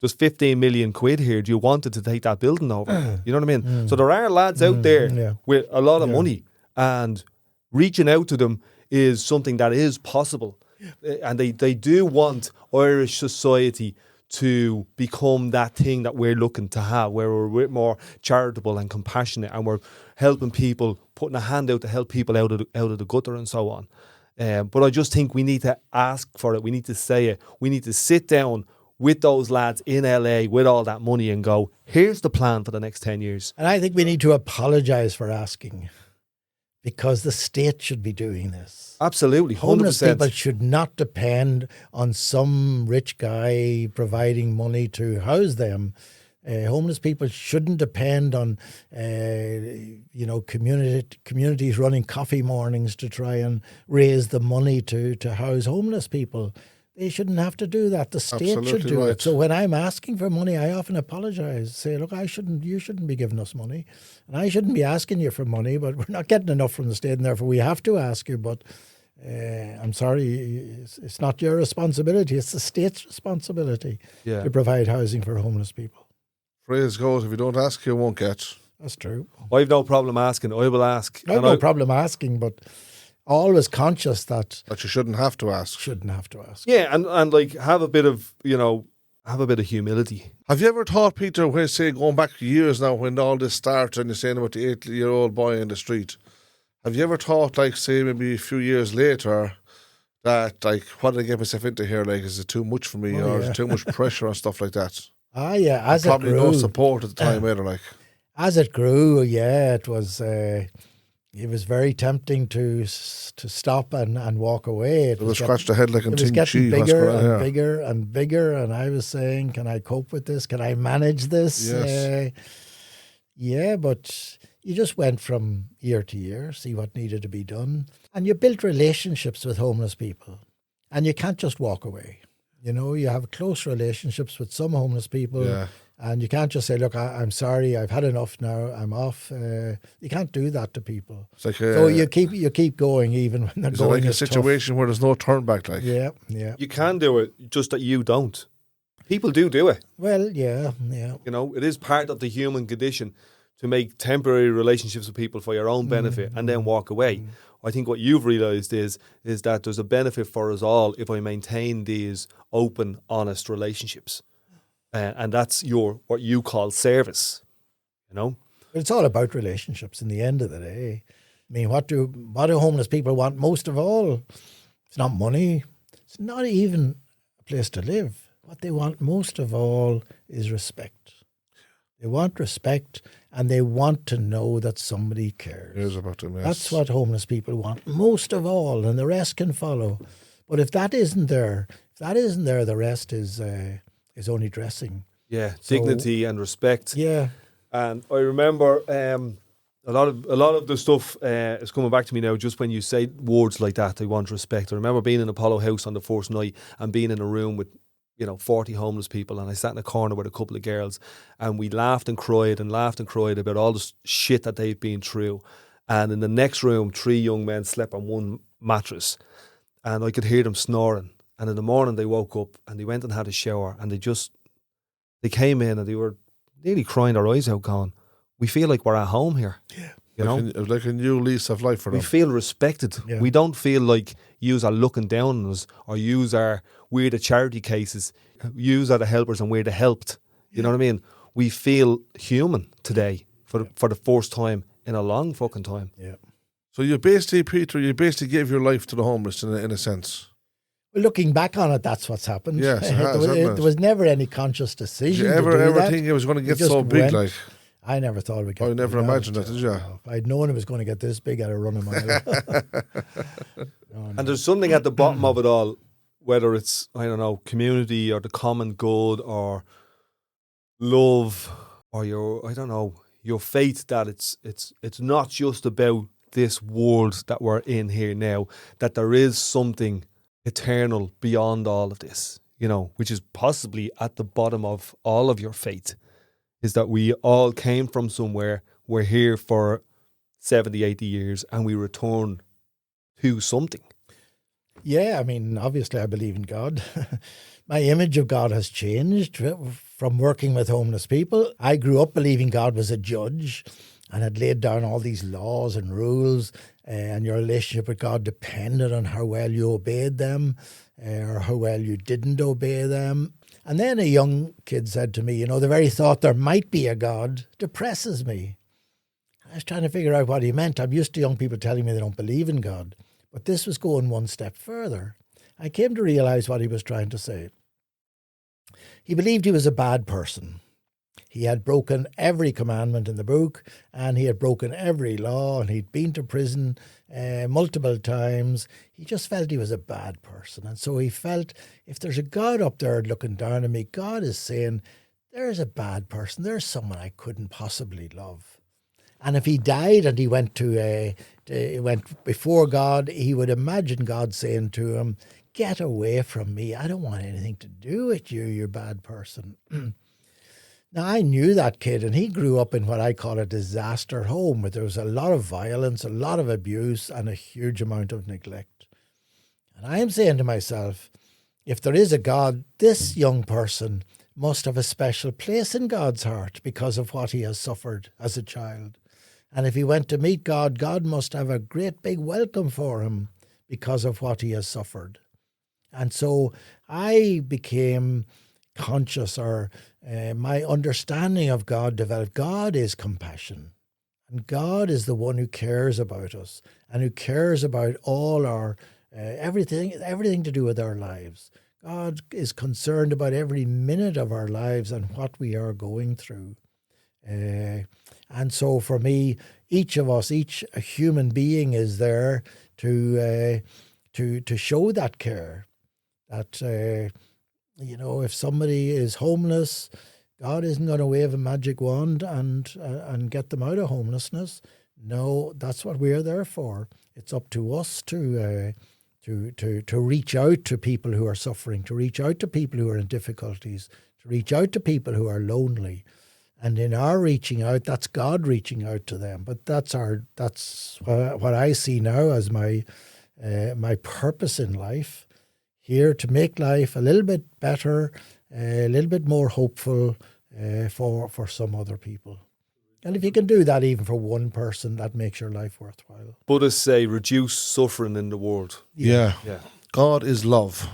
there's 15 million quid here. Do you want it to take that building over? You know what I mean? So there are lads out there with a lot of money, and reaching out to them is something that is possible. And they do want Irish society to become that thing that we're looking to have, where we're a bit more charitable and compassionate, and we're helping people, putting a hand out to help people out of the gutter and so on. But I just think we need to ask for it. We need to say it. We need to sit down with those lads in LA with all that money and go, here's the plan for the next 10 years. And I think we need to apologise for asking, because the state should be doing this. Absolutely, 100%. Homeless people should not depend on some rich guy providing money to house them. Homeless people shouldn't depend on, communities running coffee mornings to try and raise the money to house homeless people. They shouldn't have to do that. The state should do it. So when I'm asking for money, I often apologise. Say, look, you shouldn't be giving us money. And I shouldn't be asking you for money, but we're not getting enough from the state, and therefore we have to ask you. But I'm sorry, it's not your responsibility. It's the state's responsibility to provide housing for homeless people. Phrase goes, if you don't ask, you won't get. That's true. I've no problem asking. I will ask. I have no problem asking, but always conscious that you shouldn't have to ask. Yeah, and like have a bit of humility. Have you ever thought, Peter, when say going back years now when all this started and you're saying about the 8-year-old boy in the street, have you ever thought, like, say maybe a few years later, that like, what did I get myself into here? Like, is it too much for me, or is it too much pressure and stuff like that? As probably it grew, no support at the time either. Like, as it grew, it was. It was very tempting to stop and walk away. It was scratched the head like a tin getting cheese. Bigger and bigger and bigger, and I was saying, can I cope with this? Can I manage this? Yes. But you just went from year to year, see what needed to be done. And you built relationships with homeless people. And you can't just walk away. You have close relationships with some homeless people. Yeah. And you can't just say, look, I'm sorry, I've had enough now, I'm off. You can't do that to people. It's like so you keep going even when they're going. It's like a situation tough. where there's no turn back. Like, yeah. You can do it, just that you don't. People do it. Well, yeah. It is part of the human condition to make temporary relationships with people for your own benefit and then walk away. I think what you've realised is that there's a benefit for us all if I maintain these open, honest relationships. And that's what you call service, It's all about relationships in the end of the day. I mean, what do homeless people want most of all? It's not money. It's not even a place to live. What they want most of all is respect. They want respect, and they want to know that somebody cares. Cares about them, yes. That's what homeless people want most of all, and the rest can follow. But if that isn't there, the rest is only dressing. Yeah, dignity and respect. Yeah. And I remember a lot of the stuff is coming back to me now just when you say words like that, they want respect. I remember being in Apollo House on the first night and being in a room with 40 homeless people, and I sat in a corner with a couple of girls, and we laughed and cried about all the shit that they've been through. And in the next room, 3 young men slept on one mattress, and I could hear them snoring. And in the morning they woke up and they went and had a shower, and they came in and they were nearly crying their eyes out, going, we feel like we're at home here. Yeah. Like a new lease of life for them. We feel respected. Yeah. We don't feel like yous are looking down on us, or we're the charity cases. Yous are the helpers and we're the helped. You know what I mean? We feel human today for the first time in a long fucking time. Yeah. So you basically, Peter, gave your life to the homeless in a sense. Well, looking back on it, that's what's happened. Yes, it has, there was never any conscious decision. Did you ever think it was going to get so big? Like, I never thought it would get. I never imagined that, did you? If I'd known it was going to get this big, I'd have run a mile. No. And there's something at the bottom of it all, whether it's, I don't know, community or the common good or love or your faith, that it's not just about this world that we're in here now, that there is something eternal beyond all of this. you know, which is possibly at the bottom of all of your faith, is that we all came from somewhere, we're here for 70, 80 years, and we return to something. Yeah, I mean, obviously I believe in God. My image of God has changed from working with homeless people. I grew up believing God was a judge and had laid down all these laws and rules, and your relationship with God depended on how well you obeyed them or how well you didn't obey them. And then a young kid said to me, you know, the very thought there might be a God depresses me. I was trying to figure out what he meant. I'm used to young people telling me they don't believe in God. But this was going one step further. I came to realize what he was trying to say. He believed he was a bad person. He had broken every commandment in the book, and he had broken every law, and he'd been to prison multiple times. He just felt he was a bad person. And so he felt, if there's a God up there looking down on me, God is saying, there's a bad person. There's someone I couldn't possibly love. And if he died and he went went before God, he would imagine God saying to him, get away from me. I don't want anything to do with you, you bad person. Now, I knew that kid, and he grew up in what I call a disaster home, where there was a lot of violence, a lot of abuse, and a huge amount of neglect. And I am saying to myself, if there is a God, this young person must have a special place in God's heart because of what he has suffered as a child. And if he went to meet God, God must have a great big welcome for him because of what he has suffered. And so I became conscious, or my understanding of God developed. God is compassion, and God is the one who cares about us and who cares about all our everything to do with our lives. God is concerned about every minute of our lives and what we are going through. And so for me, each of us, each human being is there to show that care. That you know, if somebody is homeless, God isn't going to wave a magic wand and get them out of homelessness. No, that's what we're there for. It's up to us to reach out to people who are suffering, to reach out to people who are in difficulties, to reach out to people who are lonely. And in our reaching out, that's God reaching out to them. But that's what I see now as my purpose in life. Here to make life a little bit better, a little bit more hopeful for some other people. And if you can do that even for one person, that makes your life worthwhile. Buddhists say reduce suffering in the world. Yeah. Yeah. God is love.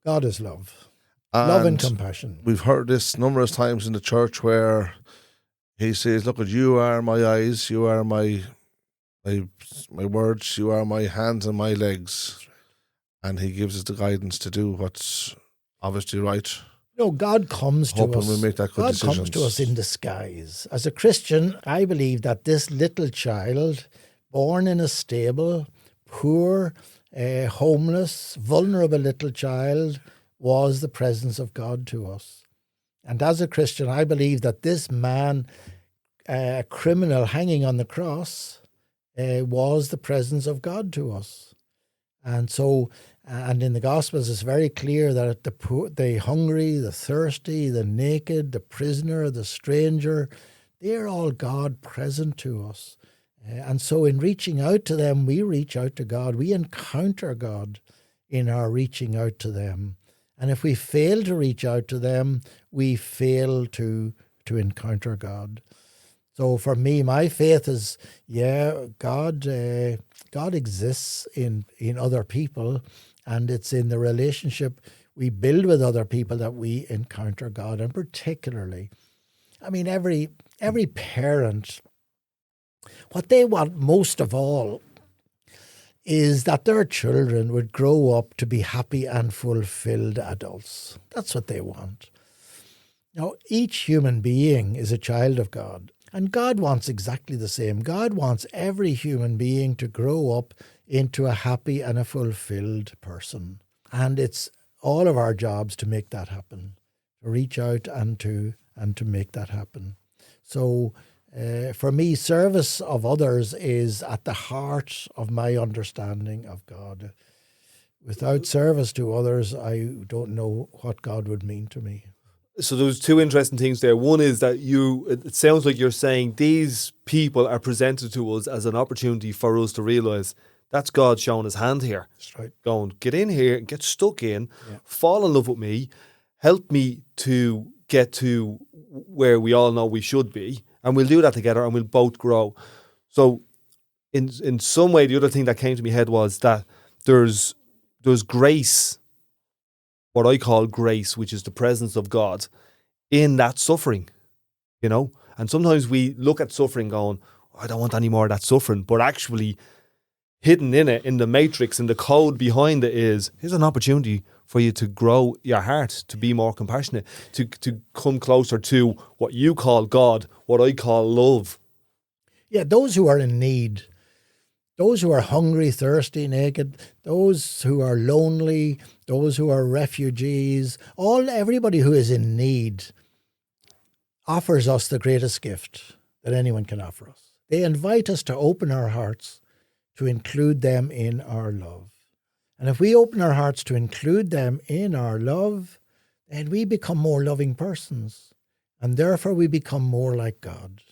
God is love. Love and compassion. We've heard this numerous times in the church where he says, look, you are my eyes, you are my words, you are my hands and my legs. And he gives us the guidance to do what's obviously right. No, God comes to us. We make that good God decisions. comes to us in disguise. As a Christian, I believe that this little child, born in a stable, poor, homeless, vulnerable little child, was the presence of God to us. And as a Christian, I believe that this man, a criminal hanging on the cross, was the presence of God to us. And so, and in the Gospels, it's very clear that the poor, the hungry, the thirsty, the naked, the prisoner, the stranger, they're all God present to us. And so in reaching out to them, we reach out to God. We encounter God in our reaching out to them. And if we fail to reach out to them, we fail to encounter God. So for me, my faith is, God exists in other people, and it's in the relationship we build with other people that we encounter God. And particularly, I mean, every parent, what they want most of all is that their children would grow up to be happy and fulfilled adults. That's what they want. Now, each human being is a child of God. And God wants exactly the same. God wants every human being to grow up into a happy and a fulfilled person. And it's all of our jobs to make that happen, to reach out and to make that happen. So for me, service of others is at the heart of my understanding of God. Without service to others, I don't know what God would mean to me. So there's two interesting things there. One is that it sounds like you're saying these people are presented to us as an opportunity for us to realise that's God showing his hand here. That's right. Going, get in here, get stuck in, fall in love with me, help me to get to where we all know we should be, and we'll do that together and we'll both grow. So in some way, the other thing that came to my head was that there's grace, what I call grace, which is the presence of God in that suffering, you know? And sometimes we look at suffering going, I don't want any more of that suffering. But actually hidden in it, in the matrix, in the code behind it is, here's an opportunity for you to grow your heart, to be more compassionate, to come closer to what you call God, what I call love. Yeah, those who are in need, those who are hungry, thirsty, naked, those who are lonely, those who are refugees, everybody who is in need offers us the greatest gift that anyone can offer us. They invite us to open our hearts to include them in our love. And if we open our hearts to include them in our love, then we become more loving persons. And therefore we become more like God.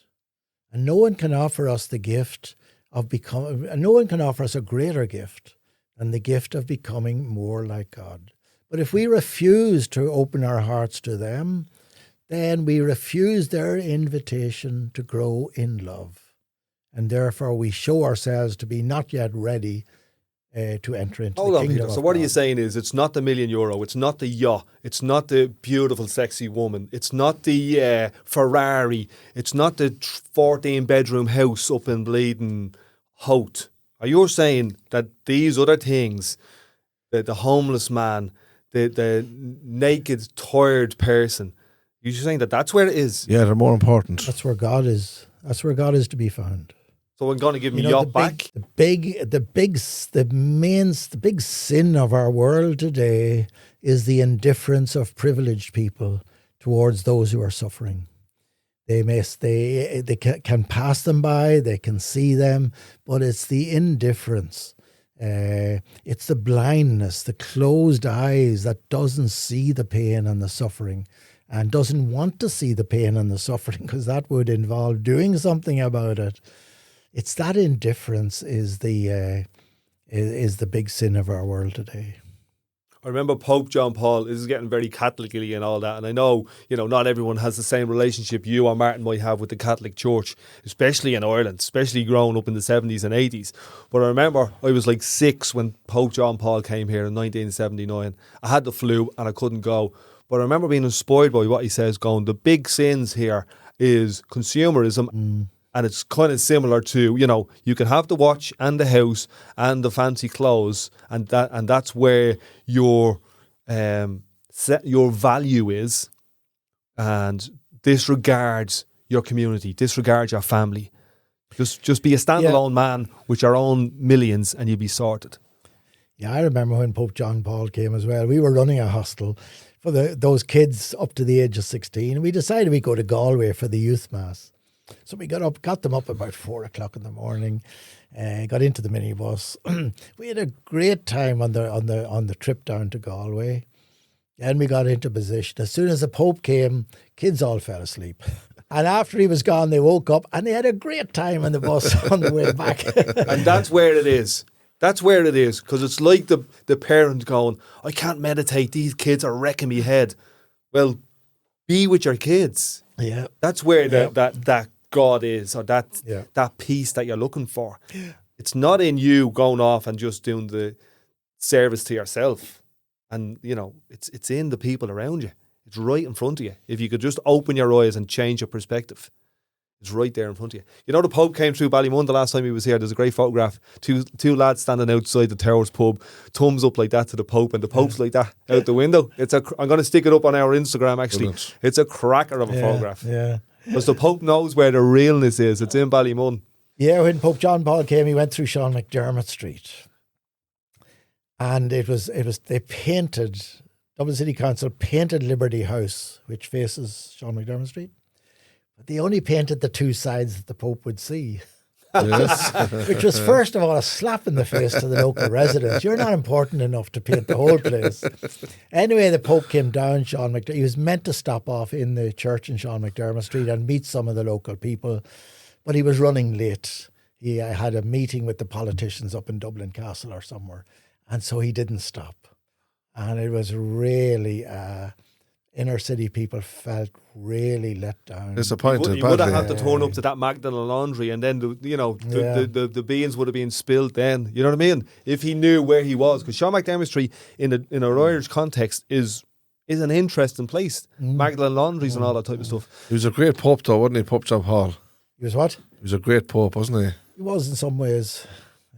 And no one can offer us the gift of becoming, and no one can offer us a greater gift than the gift of becoming more like God. But if we refuse to open our hearts to them, then we refuse their invitation to grow in love. And therefore we show ourselves to be not yet ready to enter into the kingdom of God. So what are you saying is, it's not the €1 million, it's not the yacht, it's not the beautiful sexy woman, it's not the Ferrari, it's not the 14-bedroom house up in Bleeding Hout. Are you saying that these other things, the homeless man, the naked, tired person, you're saying that that's where it is? Yeah, they're more important. That's where God is. That's where God is to be found. So I'm going to give me yacht back. The big sin of our world today is the indifference of privileged people towards those who are suffering. They can pass them by, they can see them, but it's the indifference. It's the blindness, the closed eyes that doesn't see the pain and the suffering, and doesn't want to see the pain and the suffering because that would involve doing something about it. It's that indifference is the big sin of our world today. I remember Pope John Paul, this is getting very Catholic-y and all that, and I know, not everyone has the same relationship you or Martin might have with the Catholic Church, especially in Ireland, especially growing up in the 70s and 80s. But I remember I was like 6 when Pope John Paul came here in 1979. I had the flu and I couldn't go. But I remember being inspired by what he says, going, the big sins here is consumerism. And it's kind of similar to, you can have the watch and the house and the fancy clothes, and that's where your value is, and disregards your community, disregards your family. Just be a standalone man with your own millions, and you'll be sorted. Yeah, I remember when Pope John Paul came as well. We were running a hostel for those kids up to the age of 16. We decided we'd go to Galway for the youth mass. So we got them up about 4 o'clock in the morning, got into the minibus. We had a great time on the trip down to Galway. Then we got into position. As soon as the Pope came, kids all fell asleep. And after he was gone, they woke up and they had a great time on the bus on the way back. And that's where it is. That's where it is, because it's like the parent going, I can't meditate, these kids are wrecking me head. Well, be with your kids. Yeah. That's where that God is, or that peace that you're looking for. It's not in you going off and just doing the service to yourself. And, it's in the people around you. It's right in front of you. If you could just open your eyes and change your perspective, it's right there in front of you. The Pope came through Ballymun the last time he was here. There's a great photograph. Two lads standing outside the Towers pub, thumbs up like that to the Pope, and the Pope's like that out the window. I'm going to stick it up on our Instagram, actually. Brilliant. It's a cracker of a photograph. Yeah. Because the Pope knows where the realness is. It's in Ballymun. Yeah, when Pope John Paul came, he went through Sean McDermott Street. And they painted, Dublin City Council painted Liberty House, which faces Sean McDermott Street. But they only painted the two sides that the Pope would see. Yes. which was first of all a slap in the face to the local residents. You're not important enough to paint the whole place. Anyway, the Pope came down, Sean McDermott. He was meant to stop off in the church in Sean McDermott Street and meet some of the local people, but he was running late. He had a meeting with the politicians up in Dublin Castle or somewhere, and so he didn't stop. And it was really, inner city people felt really let down. Disappointed. You would have badly. had to turn up to that Magdalene laundry, and then the beans would have been spilled. Then you know what I mean. If he knew where he was, because Sean McDermott Street in an Irish context is an interesting place. Magdalene laundries and all that type of stuff. He was a great pope, though, wasn't he, Pope John Paul? He was what? He was a great pope, wasn't he? He was in some ways.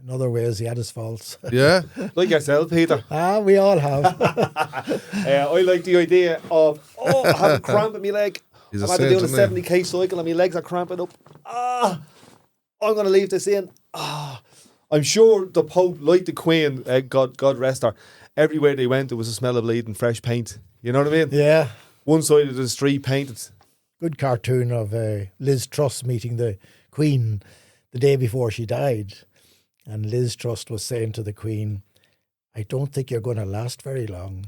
In other ways, he had his faults. Yeah. Like yourself, Peter. We all have. I like the idea of I have a cramp in my leg. He's I'm a had to saint, do a isn't he? 70k cycle and my legs are cramping up. I'm going to leave this in. I'm sure the Pope, like the Queen, God rest her, everywhere they went there was a smell of bleeding fresh paint. You know what I mean? Yeah. One side of the street painted. Good cartoon of Liz Truss meeting the Queen the day before she died. And Liz Truss was saying to the Queen, I don't think you're going to last very long.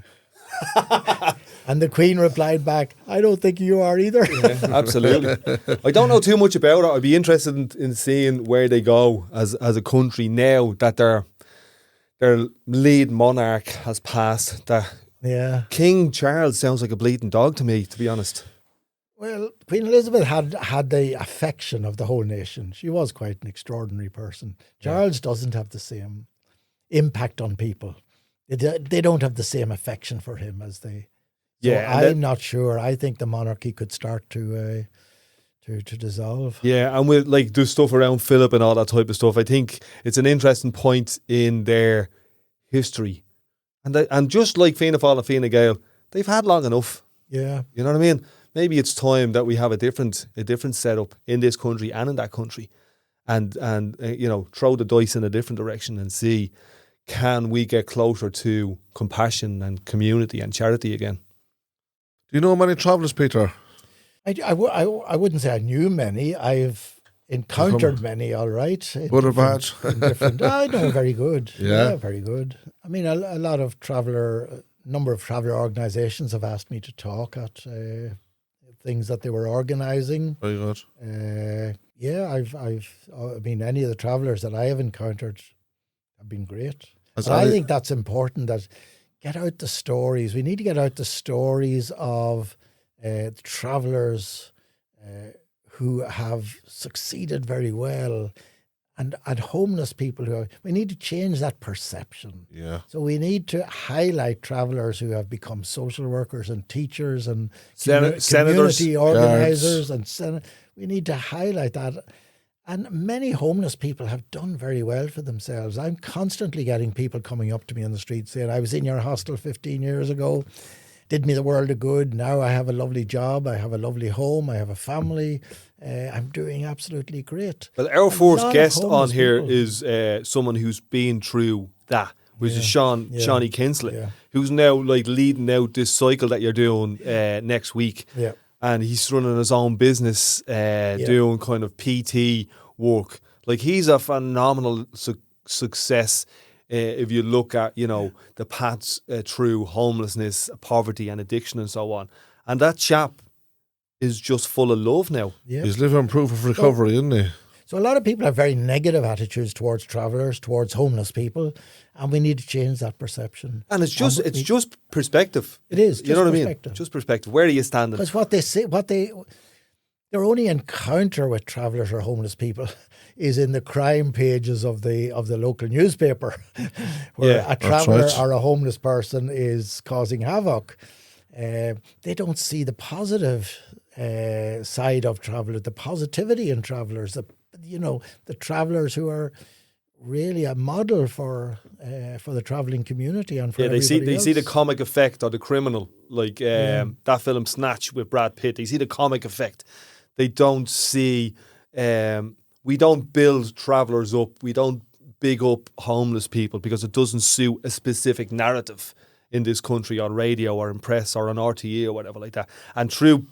And the Queen replied back, I don't think you are either. Yeah, absolutely. I don't know too much about it. I'd be interested in seeing where they go as a country now that their lead monarch has passed. That Yeah. King Charles sounds like a bleeding dog to me, to be honest. Well, Queen Elizabeth had the affection of the whole nation. She was quite an extraordinary person. Charles doesn't have the same impact on people. They don't have the same affection for him as they. So I'm not sure. I think the monarchy could start to dissolve. Yeah, and with like the stuff around Philip and all that type of stuff, I think it's an interesting point in their history. And just like Fianna Fáil and Fine Gael, they've had long enough. Yeah. You know what I mean? Maybe it's time that we have a different setup in this country and in that country, and throw the dice in a different direction and see, can we get closer to compassion and community and charity again? Do you know many travellers, Peter? I wouldn't say I knew many. I've encountered many, all right. Good or bad? I know, very good. Yeah. Very good. I mean, a lot of number of traveller organisations have asked me to talk at things that they were organising. Very good. I mean, any of the travellers that I have encountered have been great. I think that's important, that get out the stories. We need to get out the stories of travellers who have succeeded very well, and homeless people we need to change that perception. Yeah. So we need to highlight travellers who have become social workers and teachers and Senators, community organisers and we need to highlight that. And many homeless people have done very well for themselves. I'm constantly getting people coming up to me on the street saying, I was in your hostel 15 years ago, did me the world of good. Now I have a lovely job, I have a lovely home, I have a family. I'm doing absolutely great. Well, our first guest on here is someone who's been through that, which is Shawnee Kinsley, who's now like leading out this cycle that you're doing next week. Yeah. And he's running his own business, doing kind of PT work. Like, he's a phenomenal success if you look at, the paths through homelessness, poverty and addiction and so on. And that chap is just full of love now. Yeah. He's living proof of recovery, isn't he? So a lot of people have very negative attitudes towards travellers, towards homeless people, and we need to change that perception. And it's just perspective. It is. You know what I mean? Just perspective. Where are you standing? Because their only encounter with travellers or homeless people is in the crime pages of the local newspaper, where a traveller or a homeless person is causing havoc. They don't see the positive side of travellers, the positivity in travellers, the travellers who are really a model for the travelling community and for everybody they else. see the comic effect of the criminal, like that film Snatch with Brad Pitt. They see the comic effect. They don't see. We don't build travellers up. We don't big up homeless people because it doesn't suit a specific narrative in this country on radio or in press or on RTE or whatever like that. And through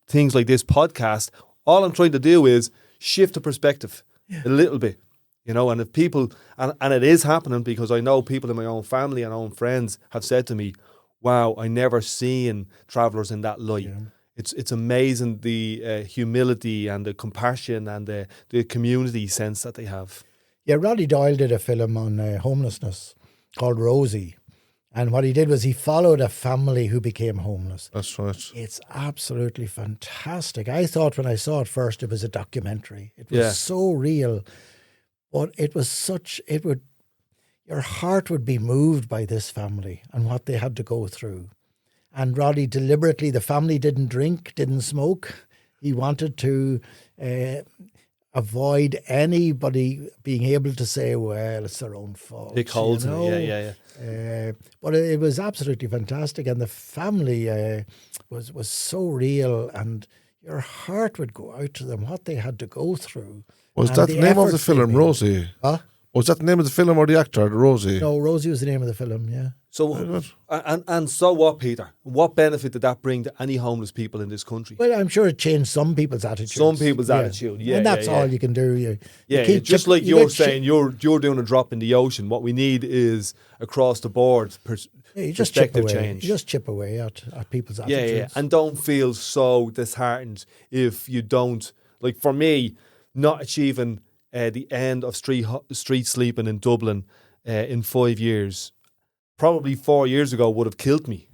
things like this podcast, all I'm trying to do is shift the perspective. a little bit, you know. And if people, and it is happening, because I know people in my own family and own friends have said to me, wow, I never seen travellers in that light. Yeah. It's amazing, the humility and the compassion and the community sense that they have. Yeah, Roddy Doyle did a film on homelessness called Rosie. And what he did was he followed a family who became homeless. That's right. It's absolutely fantastic. I thought when I saw it first, it was a documentary. It was so real. But it was your heart would be moved by this family and what they had to go through. And Roddy deliberately, the family didn't drink, didn't smoke. He wanted to avoid anybody being able to say, well, it's their own fault. Big holes in it, yeah. But it was absolutely fantastic. And the family was so real, and your heart would go out to them, what they had to go through. Was And that the name of the film, Rosie? Huh? Was that the name of the film or the actor, Rosie? No, Rosie was the name of the film, yeah. So, and so what, Peter? What benefit did that bring to any homeless people in this country? Well, I'm sure it changed some people's attitudes. Some people's attitude, yeah. And that's all you can do. You keep just like you're saying, you're doing a drop in the ocean. What we need is across the board you just chip perspective away. change. You just chip away at people's attitudes. Yeah, and don't feel so disheartened if you don't. Like for me, not achieving the end of street sleeping in Dublin in 5 years, probably 4 years ago would have killed me.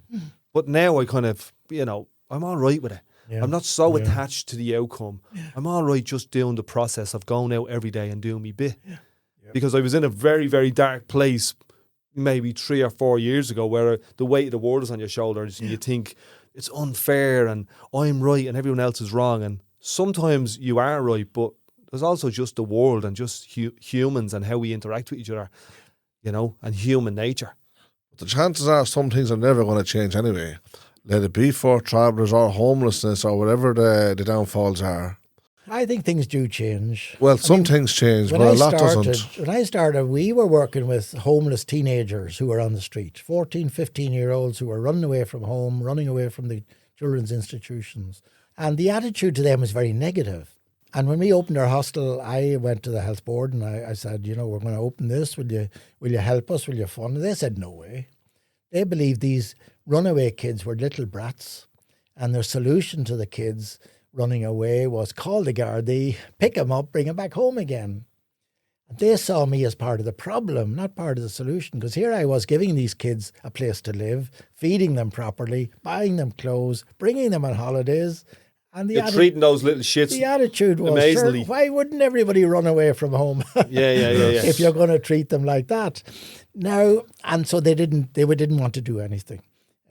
But now I kind of, I'm all right with it. Yeah. I'm not so attached to the outcome. Yeah. I'm all right just doing the process of going out every day and doing my bit. Yeah. Yeah. Because I was in a very, very dark place maybe 3 or 4 years ago where the weight of the world is on your shoulders and you think it's unfair and I'm right and everyone else is wrong. And sometimes you are right, but there's also just the world and just humans and how we interact with each other, and human nature. The chances are some things are never going to change anyway. Let it be for travellers or homelessness or whatever the downfalls are. I think things do change. Well, things change, but a lot doesn't. When I started, we were working with homeless teenagers who were on the street, 14, 15-year-olds who were running away from home, running away from the children's institutions. And the attitude to them was very negative. And when we opened our hostel, I went to the health board and I said, we're going to open this. Will you help us? Will you fund it? They said, no way. They believed these runaway kids were little brats, and their solution to the kids running away was call the Gardaí, pick them up, bring them back home again. And they saw me as part of the problem, not part of the solution, because here I was giving these kids a place to live, feeding them properly, buying them clothes, bringing them on holidays. And treating those little shits. The attitude was, amazingly. Sure, why wouldn't everybody run away from home? Yeah. If you're going to treat them like that. Now, and so they didn't want to do anything.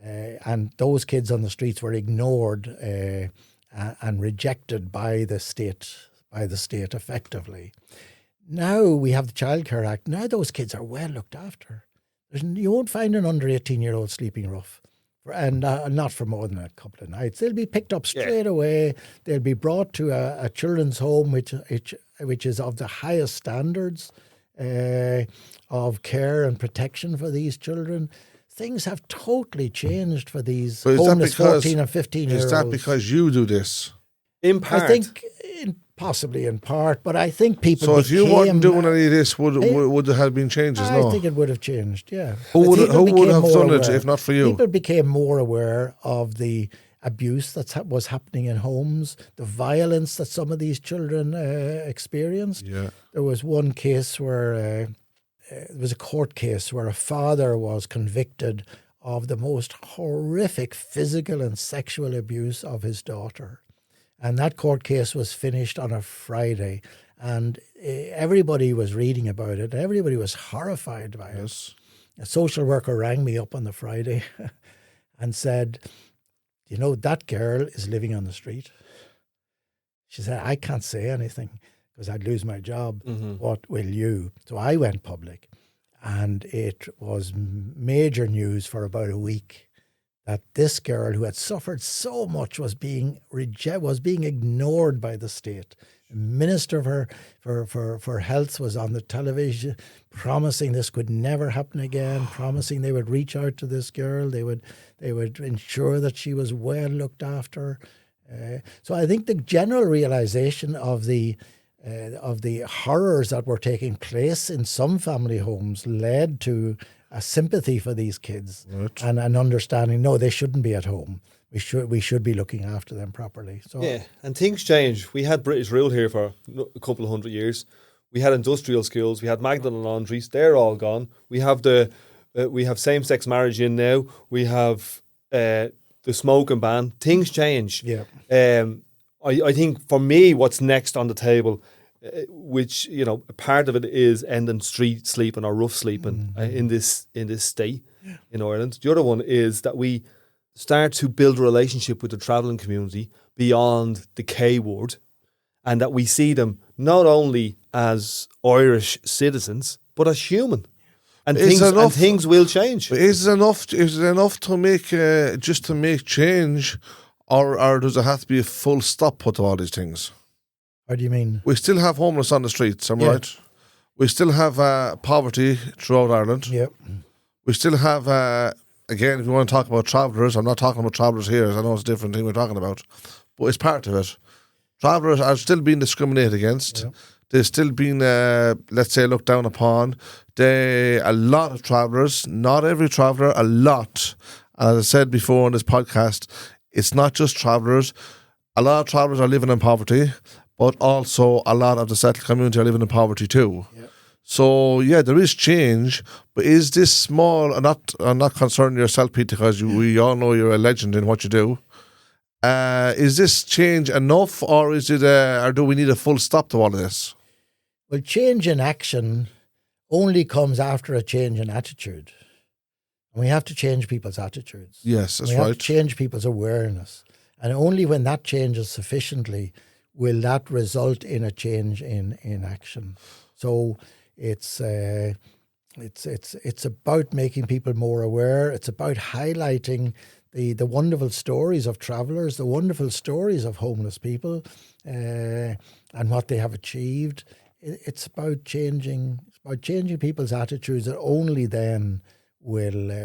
And those kids on the streets were ignored and rejected by the state effectively. Now we have the Childcare Act. Now those kids are well looked after. You won't find an under 18-year-old sleeping rough. And not for more than a couple of nights. They'll be picked up straight away. They'll be brought to a children's home which is of the highest standards of care and protection for these children. Things have totally changed for these homeless 14 and 15-year-olds. Is that because you do this? In part. I think possibly in part, but I think people. So if you weren't doing any of this, would there have been changes? I think it would have changed. Yeah. Who would have done it if not for you? People became more aware of the abuse that was happening in homes, the violence that some of these children experienced. Yeah. There was one case where there was a court case where a father was convicted of the most horrific physical and sexual abuse of his daughter. And that court case was finished on a Friday, and everybody was reading about it. Everybody was horrified by it. A social worker rang me up on the Friday and said, that girl is living on the street. She said, I can't say anything because I'd lose my job. Mm-hmm. What will you? So I went public, and it was major news for about a week that this girl who had suffered so much was being ignored by the state. The Minister for Health was on the television promising this could never happen again, promising they would reach out to this girl, they would ensure that she was well looked after. So I think the general realization of the of the horrors that were taking place in some family homes led to a sympathy for these kids and an understanding, no, they shouldn't be at home. We should be looking after them properly. So yeah, and things change. We had British rule here for a couple of 100 years. We had industrial schools. We had Magdalen laundries. They're all gone. We have we have same-sex marriage in now. We have the smoking ban. Things change. Yeah. I think for me, what's next on the table, which a part of it is ending street sleeping or rough sleeping in this state in Ireland. The other one is that we start to build a relationship with the travelling community beyond the K word, and that we see them not only as Irish citizens but as human. And things will change. Is it enough? Is it enough to make just to make change, or does there have to be a full stop put to all these things? What do you mean? We still have homeless on the streets. Am I right? We still have poverty throughout Ireland. Yep. We still have again. If you want to talk about travellers, I'm not talking about travellers here. I know it's a different thing we're talking about, but it's part of it. Travellers are still being discriminated against. Yep. They're still being, let's say, looked down upon. A lot of travellers, not every traveller, a lot. As I said before on this podcast, it's not just travellers. A lot of travellers are living in poverty, but also a lot of the settled community are living in poverty too. Yep. So, yeah, there is change, but is this small? I'm not concerning yourself, Peter, because we all know you're a legend in what you do. Is this change enough, or is it, or do we need a full stop to all of this? Well, change in action only comes after a change in attitude. And we have to change people's attitudes. Yes, that's right. We have to change people's awareness. And only when that changes sufficiently will that result in a change in action. So it's about making people more aware. It's about highlighting the wonderful stories of travellers, the wonderful stories of homeless people, and what they have achieved. It's about changing people's attitudes, and only then will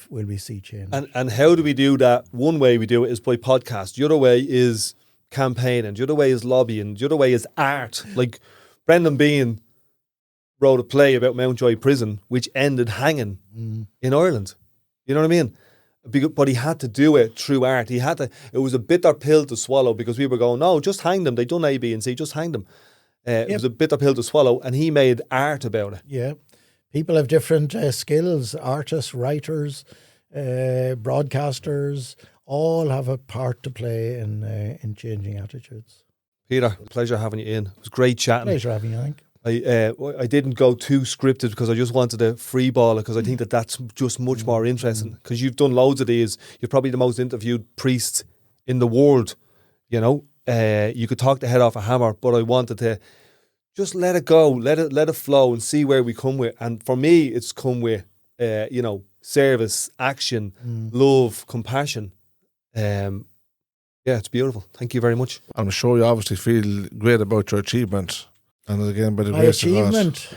we see change. And how do we do that? One way we do it is by podcast. The other way is campaigning. The other way is lobbying. The other way is art. Like Brendan Behan wrote a play about Mountjoy Prison, which ended hanging in Ireland. You know what I mean? But he had to do it through art. It was a bitter pill to swallow, because we were going, no, just hang them. They done A, B, and C. Just hang them. It was a bitter pill to swallow, and he made art about it. Yeah. People have different skills. Artists, writers, broadcasters, all have a part to play in changing attitudes. Peter, pleasure having you in. It was great chatting. Pleasure having you, I think. I didn't go too scripted, because I just wanted to free ball it, because I think that's just much more interesting, because you've done loads of these. You're probably the most interviewed priest in the world, you could talk the head off a hammer, but I wanted to just let it go, let it flow, and see where we come with. And for me, it's come with service, action, love, compassion. It's beautiful. Thank you very much. I'm sure you obviously feel great about your achievement. And again, by the my grace of God. achievement,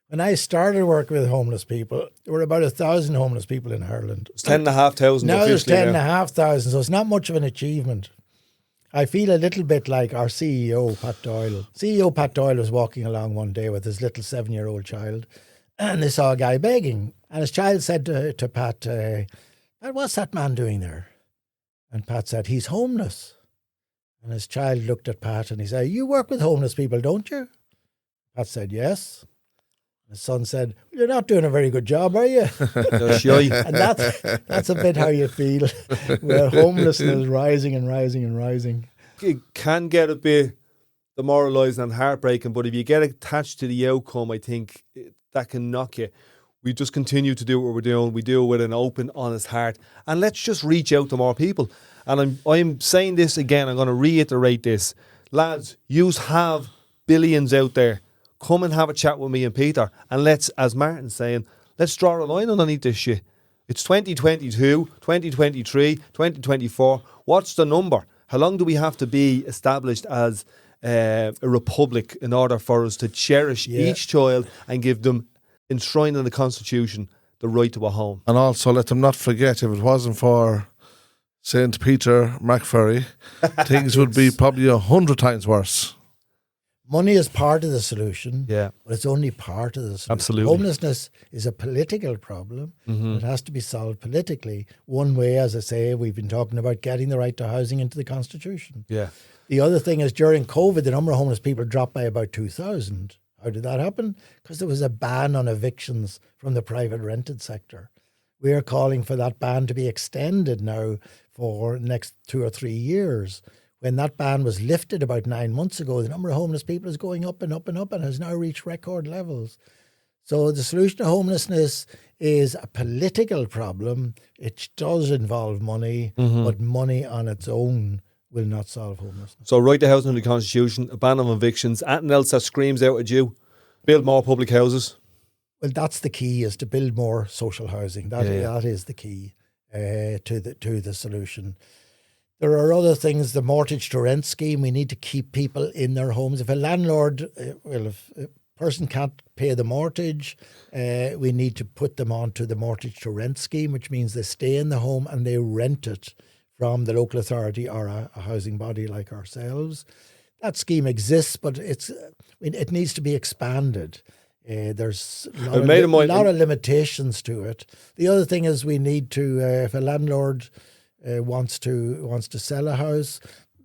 when I started working with homeless people, there were about 1,000 homeless people in Ireland. It's 10,500 now there's officially. 10,500, so it's not much of an achievement. I feel a little bit like our CEO, Pat Doyle. CEO Pat Doyle was walking along one day with his little 7-year-old child, and they saw a guy begging. And his child said to Pat, what's that man doing there? And Pat said, he's homeless. And his child looked at Pat and he said, you work with homeless people, don't you? Pat said, yes. His son said, you're not doing a very good job, are you? And that's a bit how you feel, where homelessness is rising and rising and rising. It can get a bit demoralising and heartbreaking, but if you get attached to the outcome, I think that can knock you. We just continue to do what we're doing. We do it with an open, honest heart. And let's just reach out to more people. And I'm saying this again, I'm going to reiterate this. Lads, yous have billions out there. Come and have a chat with me and Peter, and let's, as Martin's saying, let's draw a line underneath this shit. It's 2022, 2023, 2024. What's the number? How long do we have to be established as a republic in order for us to cherish each child and give them, enshrined in the Constitution, the right to a home? And also let them not forget, if it wasn't for St. Peter McVerry, things would be probably 100 times worse. Money is part of the solution, Yeah. but it's only part of the solution. Absolutely. Homelessness is a political problem. It has to be solved politically. One way, as I say, we've been talking about getting the right to housing into the Constitution. Yeah. The other thing is during COVID, the number of homeless people dropped by about 2,000. How did that happen? Because there was a ban on evictions from the private rented sector. We are calling for that ban to be extended now for the next 2 or 3 years. When that ban was lifted about 9 months ago, the number of homeless people is going up and up and up and has now reached record levels. So the solution to homelessness is a political problem. It does involve money, but money on its own will not solve homelessness. So right to housing in the Constitution, a ban on evictions, anything else that screams out at you? Build more public houses. Well, that's the key, is to build more social housing. That is the key to the solution. There are other things, the mortgage to rent scheme. We need to keep people in their homes. If a landlord, if a person can't pay the mortgage, we need to put them onto the mortgage to rent scheme, which means they stay in the home and they rent it from the local authority or a housing body like ourselves. That scheme exists, but it needs to be expanded. There's a lot of limitations to it. The other thing is we need to, if a landlord wants to sell a house,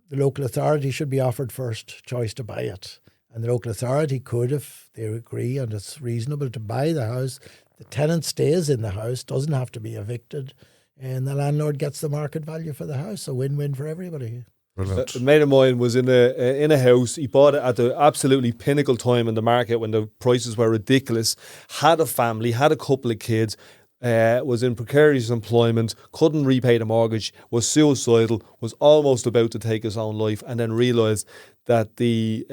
the local authority should be offered first choice to buy it. And the local authority could, if they agree and it's reasonable to buy the house, the tenant stays in the house, doesn't have to be evicted, and the landlord gets the market value for the house. A win-win for everybody. A mate of mine was in a house. He bought it at the absolutely pinnacle time in the market when the prices were ridiculous. Had a family, had a couple of kids, was in precarious employment, couldn't repay the mortgage, was suicidal, was almost about to take his own life, and then realised that the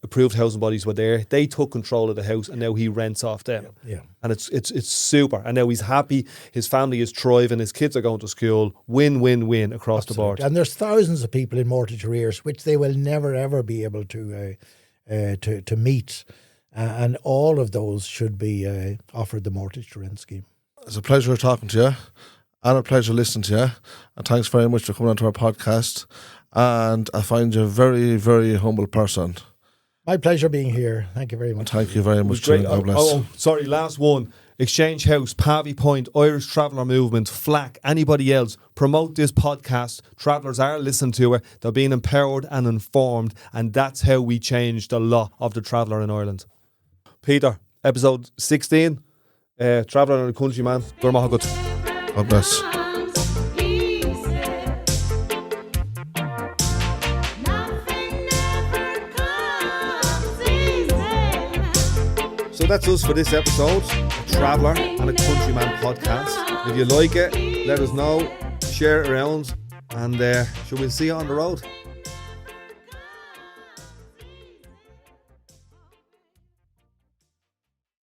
approved housing bodies were there. They took control of the house, and now he rents off them. Yeah. And it's super. And now he's happy. His family is thriving. His kids are going to school. Win, win, win across the board. And there's thousands of people in mortgage arrears which they will never ever be able to meet, and all of those should be offered the mortgage to rent scheme. It's a pleasure talking to you and a pleasure listening to you. And thanks very much for coming onto our podcast. And I find you a very, very humble person. My pleasure being here. Thank you very much. Thank you very much. Great. God bless. Sorry, last one. Exchange House, Pavey Point, Irish Traveller Movement, FLAC, anybody else, promote this podcast. Travellers are listening to it. They're being empowered and informed. And that's how we change the lot of the traveller in Ireland. Peter, episode 16. Traveller and a countryman. God bless. So that's us for this episode, a Traveller and a Countryman podcast. If you like it, let us know, share it around, and we'll see you on the road.